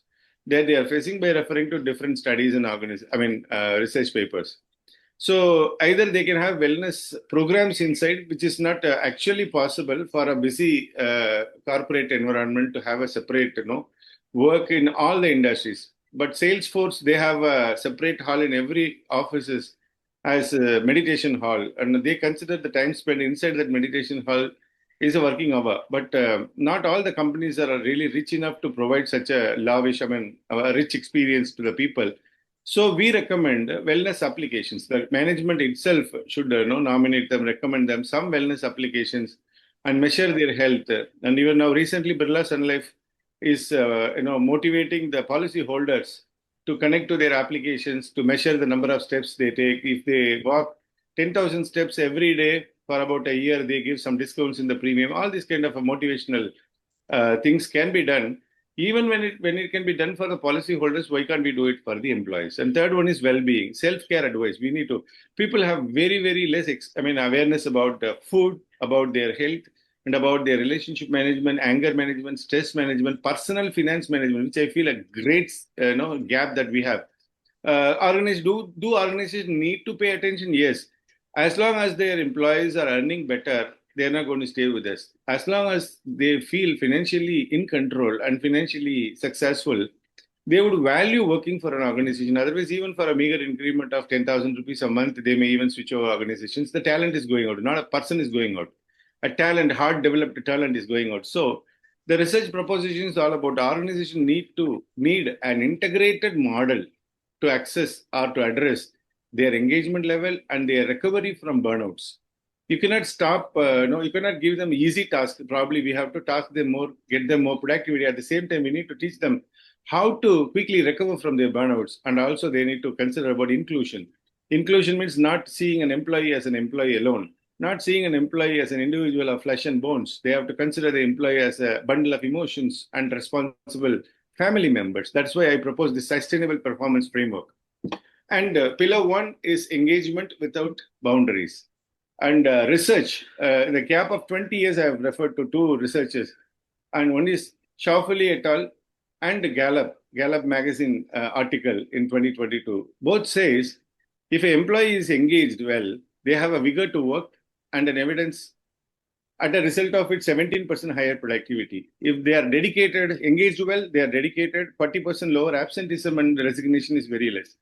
that they are facing, by referring to different studies and research papers. So either they can have wellness programs inside, which is not actually possible for a busy corporate environment to have a separate, work in all the industries. But Salesforce, they have a separate hall in every offices as a meditation hall, and they consider the time spent inside that meditation hall is a working hour. But not all the companies are really rich enough to provide such a a rich experience to the people. So we recommend wellness applications. The management itself should nominate them, recommend them some wellness applications, and measure their health. And even now, recently, Birla Sun Life is motivating the policy holders to connect to their applications, to measure the number of steps they take. If they walk 10,000 steps every day for about a year, they give some discounts in the premium. All these kind of motivational things can be done. Even when it can be done for the policy holders, why can't we do it for the employees? And third one is well-being, self-care advice. People have very, very less awareness about food, about their health, and about their relationship management, anger management, stress management, personal finance management, which I feel a great gap that we have. Do organizations need to pay attention? Yes. As long as their employees are earning better, they're not going to stay with us. As long as they feel financially in control and financially successful, they would value working for an organization. Otherwise, even for a meager increment of 10,000 rupees a month, they may even switch over organizations. The talent is going out, not a person is going out. A talent, hard developed talent is going out. So the research proposition is all about organization need an integrated model to access or to address their engagement level and their recovery from burnouts. You cannot stop, you cannot give them easy tasks. Probably we have to task them more, get them more productivity. At the same time, we need to teach them how to quickly recover from their burnouts. And also they need to consider about inclusion. Inclusion means not seeing an employee as an employee alone, not seeing an employee as an individual of flesh and bones. They have to consider the employee as a bundle of emotions and responsible family members. That's why I propose the sustainable performance framework. And pillar one is engagement without boundaries. And research, in the gap of 20 years, I have referred to two researchers. And one is Schaufeli et al. And Gallup magazine article in 2022. Both says, if an employee is engaged well, they have a vigor to work and an evidence at a result of it 17% higher productivity. If they are dedicated, engaged well, they are dedicated, 40% lower absenteeism and resignation is very less.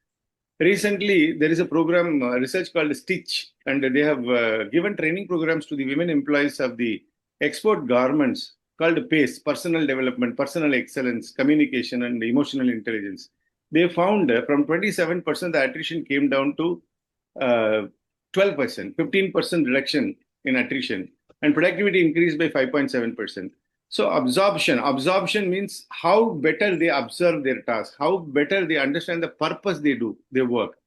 Recently, there is a program, research called Stitch, and they have given training programs to the women employees of the export garments called PACE, Personal Development, Personal Excellence, Communication, and Emotional Intelligence. They found from 27%, the attrition came down to 12%, 15% reduction in attrition, and productivity increased by 5.7%. So absorption means how better they observe their task, how better they understand the purpose they do, their work,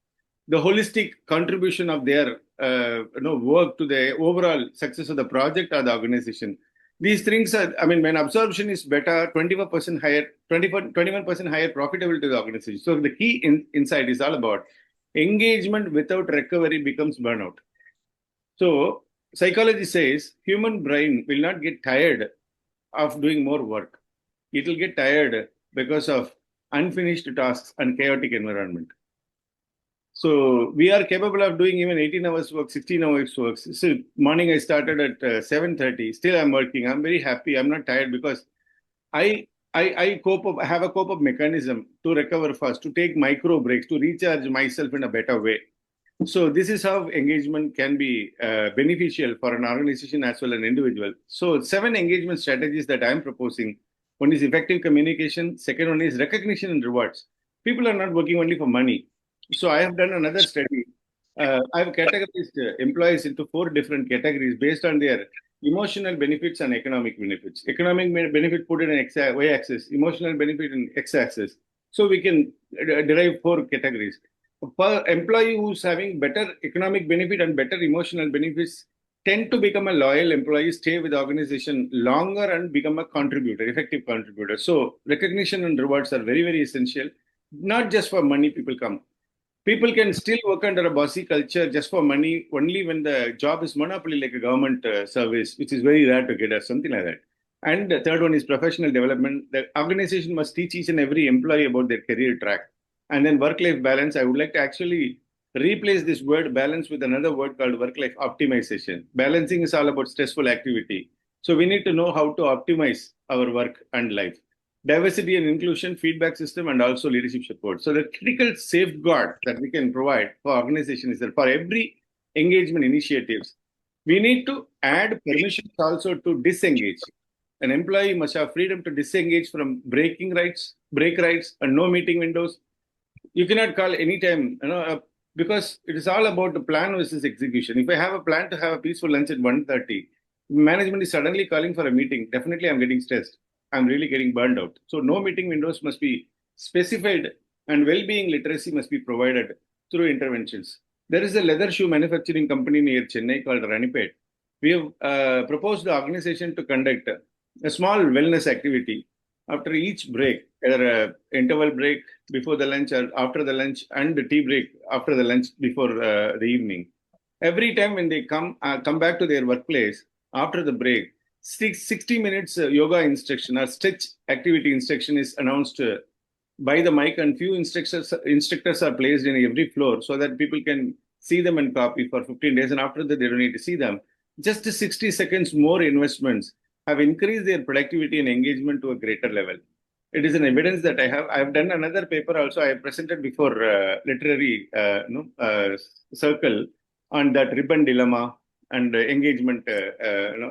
the holistic contribution of their work to the overall success of the project or the organization. These things are, I mean, when absorption is better, 21% higher profitability to the organization. So the key insight is all about engagement without recovery becomes burnout. So psychology says human brain will not get tired of doing more work. It will get tired because of unfinished tasks and chaotic environment. So we are capable of doing even 18 hours work, 16 hours work. So morning I started at 7:30. Still I'm working. I'm very happy. I'm not tired because I cope up. I have a cope up mechanism to recover fast, to take micro breaks, to recharge myself in a better way. So this is how engagement can be beneficial for an organization as well as an individual. So 7 engagement strategies that I'm proposing. One is effective communication. Second one is recognition and rewards. People are not working only for money. So I have done another study. I've categorized employees into 4 different categories based on their emotional benefits and economic benefits. Economic benefit put in an y-axis, emotional benefit in x-axis. So we can derive 4 categories. For employee who's having better economic benefit and better emotional benefits tend to become a loyal employee, stay with the organization longer and become a contributor, effective contributor. So recognition and rewards are very, very essential. Not just for money people come. People can still work under a bossy culture just for money only when the job is monopoly like a government service, which is very rare to get or something like that. And the third one is professional development. The organization must teach each and every employee about their career track. And then work-life balance. I would like to actually replace this word balance with another word called work-life optimization. Balancing is all about stressful activity. So we need to know how to optimize our work and life. Diversity and inclusion, feedback system, and also leadership support. So the critical safeguard that we can provide for organization is that for every engagement initiatives, we need to add permissions also to disengage. An employee must have freedom to disengage from break rights, and no meeting windows. You cannot call anytime, because it is all about the plan versus execution. If I have a plan to have a peaceful lunch at 1:30, management is suddenly calling for a meeting, definitely I'm getting stressed. I'm really getting burned out. So no meeting windows must be specified and well-being literacy must be provided through interventions. There is a leather shoe manufacturing company near Chennai called Ranipet. We have proposed the organization to conduct a small wellness activity after each break, either an interval break before the lunch or after the lunch, and the tea break after the lunch before the evening. Every time when they come back to their workplace after the break, 60 minutes yoga instruction or stretch activity instruction is announced by the mic, and few instructors are placed in every floor so that people can see them and copy for 15 days, and after that they don't need to see them. Just 60 seconds more investments have increased their productivity and engagement to a greater level. It is an evidence that I have. I have done another paper also. I have presented before literary circle on that ribbon dilemma and engagement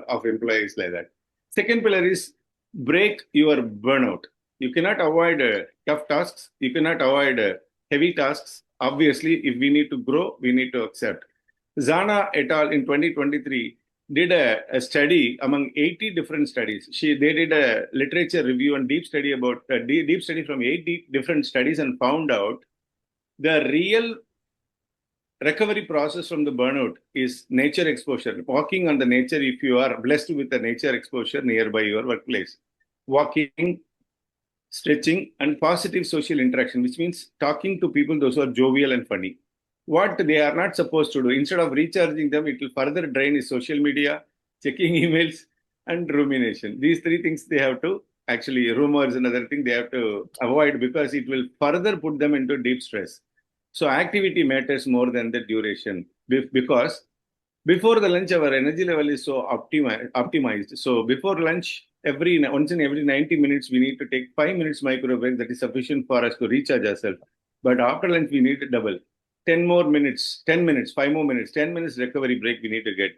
of employees like that. Second pillar is break your burnout. You cannot avoid tough tasks. You cannot avoid heavy tasks. Obviously, if we need to grow, we need to accept. Zana et al. In 2023 did a study among 80 different studies. They did a literature review and deep study about deep study from 80 different studies and found out the real recovery process from the burnout is nature exposure. Walking on the nature, if you are blessed with the nature exposure nearby your workplace. Walking, stretching, and positive social interaction, which means talking to people, those who are jovial and funny. What they are not supposed to do, instead of recharging them, it will further drain is social media, checking emails, and rumination. These three things they have to actually, rumors and other things they have to avoid because it will further put them into deep stress. So activity matters more than the duration because before the lunch, our energy level is so optimized. So before lunch, once in every 90 minutes, we need to take 5 minutes micro break. That is sufficient for us to recharge ourselves. But after lunch, we need to double. 10 more minutes, 10 minutes, 5 more minutes, 10 minutes recovery break we need to get.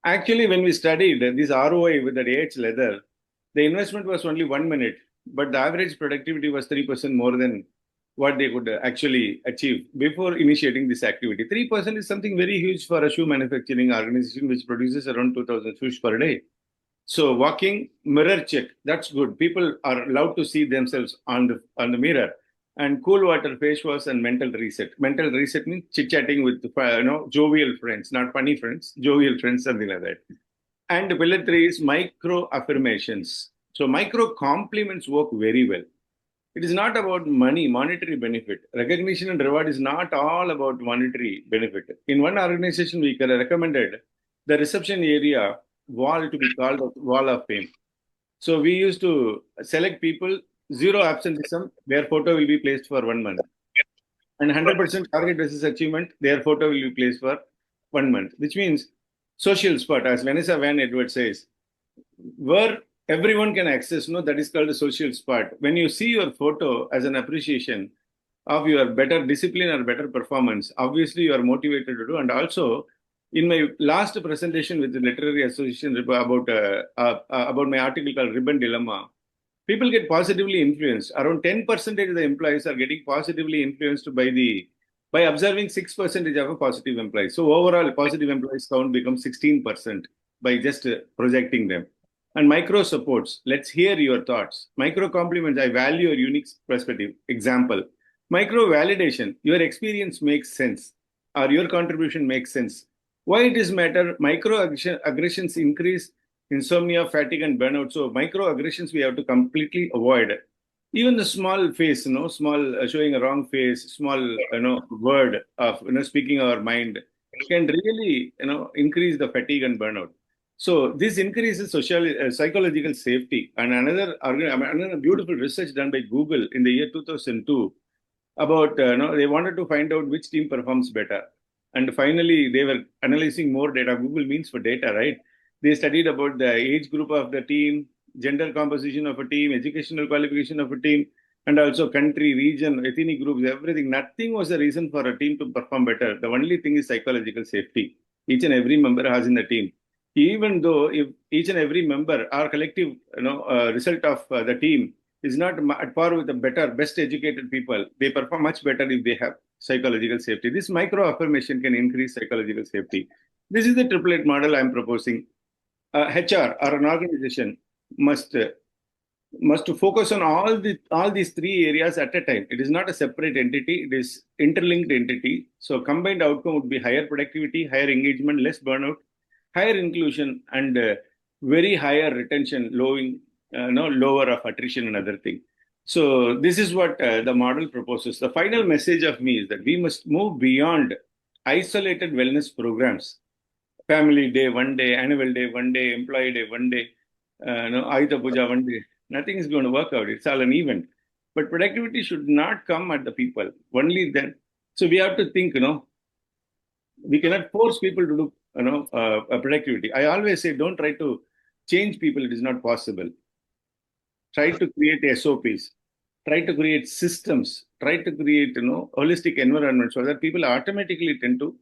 Actually, when we studied this ROI with the AH leather, the investment was only 1 minute, but the average productivity was 3% more than what they could actually achieve before initiating this activity. 3% is something very huge for a shoe manufacturing organization which produces around 2,000 shoes per day. So walking, mirror check, that's good. People are allowed to see themselves on the mirror. And cool water, face wash, and mental reset. Mental reset means chit-chatting with jovial friends, not funny friends, jovial friends, something like that. And pillar 3 is micro affirmations. So micro compliments work very well. It is not about money, monetary benefit. Recognition and reward is not all about monetary benefit. In one organization, we recommended the reception area wall to be called a wall of fame. So we used to select people, zero absenteeism, their photo will be placed for 1 month. And 100% target versus achievement, their photo will be placed for 1 month, which means social spot, as Vanessa Van Edwards says, where everyone can access, that is called a social spot. When you see your photo as an appreciation of your better discipline or better performance, obviously you are motivated to do. And also, in my last presentation with the Literary Association about my article called Ribbon Dilemma, people get positively influenced. Around 10% of the employees are getting positively influenced by observing 6% of a positive employee. So overall, positive employees count becomes 16% by just projecting them. And micro supports, let's hear your thoughts. Micro compliments, I value your unique perspective. Example, micro validation, your experience makes sense or your contribution makes sense. Why it is matter? Micro aggressions increase insomnia, fatigue, and burnout. So micro aggressions we have to completely avoid. Even the small face, small showing a wrong face, small, word of, speaking our mind can really, increase the fatigue and burnout. So this increases psychological safety. And another beautiful research done by Google in the year 2002 about, they wanted to find out which team performs better. And finally, they were analyzing more data. Google means for data, right? They studied about the age group of the team, gender composition of a team, educational qualification of a team, and also country, region, ethnic groups, everything. Nothing was a reason for a team to perform better. The only thing is psychological safety. Each and every member has in the team. Even though if each and every member, our collective result of the team is not at par with the best educated people, they perform much better if they have psychological safety. This micro affirmation can increase psychological safety. This is the triplet model I'm proposing. HR or an organization must focus on all these three areas at a time. It is not a separate entity; it is interlinked entity. So combined outcome would be higher productivity, higher engagement, less burnout, higher inclusion, and very higher retention, lower of attrition and other thing. So this is what the model proposes. The final message of me is that we must move beyond isolated wellness programs. Family day, 1 day, annual day, 1 day, employee day, 1 day, Ayuda Puja, 1 day. Nothing is going to work out. It's all an event. But productivity should not come at the people. Only then. So we have to think, we cannot force people to do, productivity. I always say, don't try to change people. It is not possible. Try to create SOPs. Try to create systems. Try to create, holistic environment so that people automatically tend to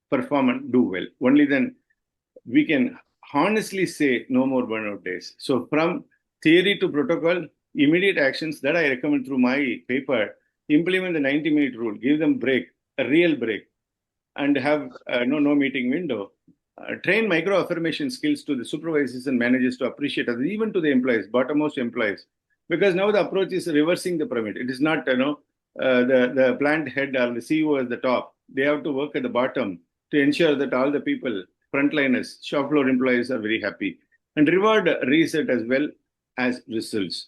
perform and do well. Only then we can honestly say no more burnout days. So from theory to protocol, immediate actions that I recommend through my paper, implement the 90-minute rule, give them break, a real break, and have no meeting window. Train micro affirmation skills to the supervisors and managers to appreciate others, even to the employees, bottommost employees. Because now the approach is reversing the pyramid. It is not, the plant head or the CEO at the top. They have to work at the bottom to ensure that all the people, frontliners, shop floor employees are very happy. And reward reset as well as results.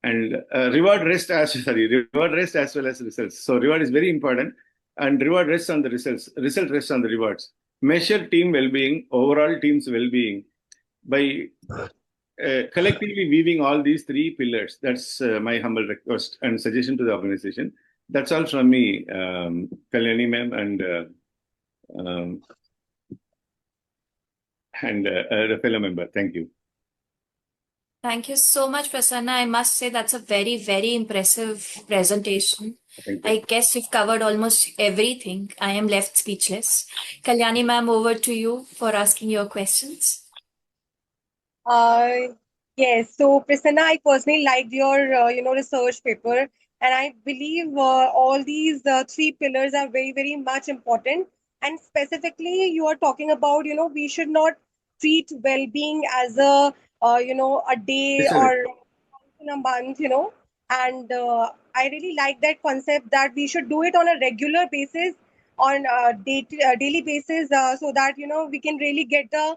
And reward rest as well as results. So reward is very important, and reward rests on the results. Result rests on the rewards. Measure team well-being, overall team's well-being by collectively weaving all these three pillars. That's my humble request and suggestion to the organization. That's all from me, Kalyani ma'am, and the fellow member. Thank you. Thank you so much, Prasanna. I must say that's a very, very impressive presentation. Thank you. I guess you've covered almost everything. I am left speechless. Kalyani ma'am, over to you for asking your questions. Yes, so Prasanna, I personally liked your research paper, and I believe all these three pillars are very, very much important. And specifically, you are talking about, we should not treat well-being as a day Yes, sir. or in a month, and I really like that concept that we should do it on a regular basis, on a daily basis, so that we can really get the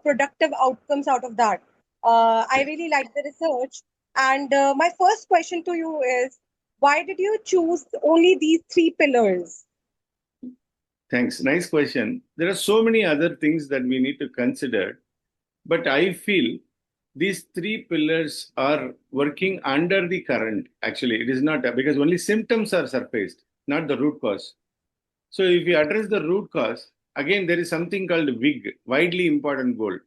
productive outcomes out of that. I really like the research, and my first question to you is, why did you choose only these three pillars? Thanks. Nice question. There are so many other things that we need to consider, but I feel these three pillars are working under the current. Actually, it is not because only symptoms are surfaced, not the root cause. So if we address the root cause, again, there is something called WIG, widely important goal.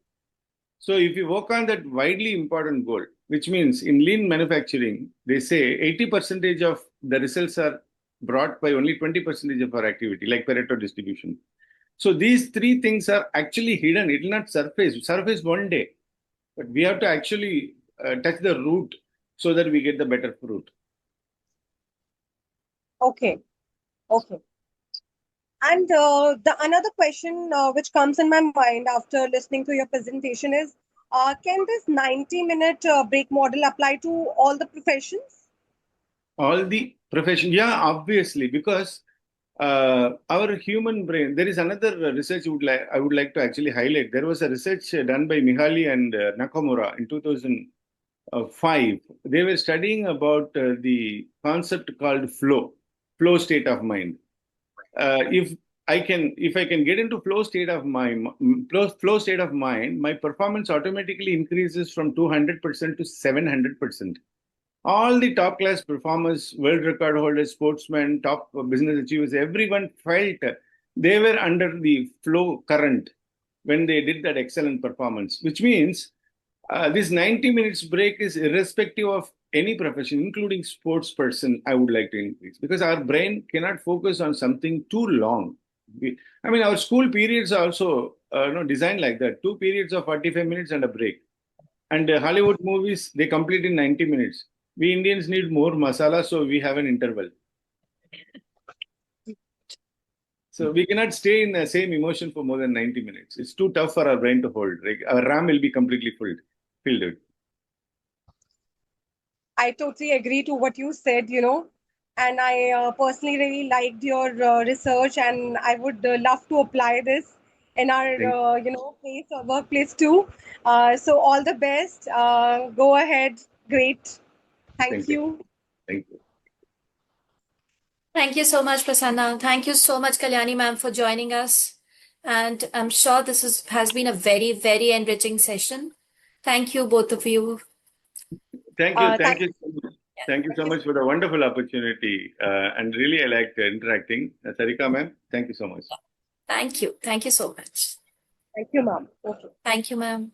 So if you work on that widely important goal, which means in lean manufacturing, they say 80% of the results are brought by only 20% of our activity, like Pareto distribution. So these three things are actually hidden. It will not surface one day, but we have to actually touch the root so that we get the better fruit. Okay. And the another question which comes in my mind after listening to your presentation is, can this 90-minute break model apply to all the professions? All the profession, yeah, obviously, because our human brain. There is another research I would like to actually highlight. There was a research done by Mihaly and Nakamura in 2005. They were studying about the concept called flow state of mind. If I can get into flow state of mind, my performance automatically increases from 200% to 700%. All the top class performers, world record holders, sportsmen, top business achievers, everyone felt they were under the flow current when they did that excellent performance, which means this 90 minutes break is irrespective of any profession, including sports person. I would like to increase because our brain cannot focus on something too long. Our school periods are also designed like that. 2 periods of 45 minutes and a break. And Hollywood movies, they complete in 90 minutes. We Indians need more masala, so we have an interval. So we cannot stay in the same emotion for more than 90 minutes. It's too tough for our brain to hold. Like our RAM will be completely filled. I totally agree to what you said, and I personally really liked your research, and I would love to apply this in our, workplace too. So all the best. Go ahead. Great. Thank Thank you. you. Thank you. Thank you so much, Prasanna. Thank you so much, Kalyani ma'am, for joining us. And I'm sure this has been a very, very enriching session. Thank you, both of you. Thank you. Thank you so much for the wonderful opportunity. And really, I liked interacting. Sarika ma'am, thank you so much. Thank you. Thank you so much. Thank you, ma'am. Okay. Thank you, ma'am.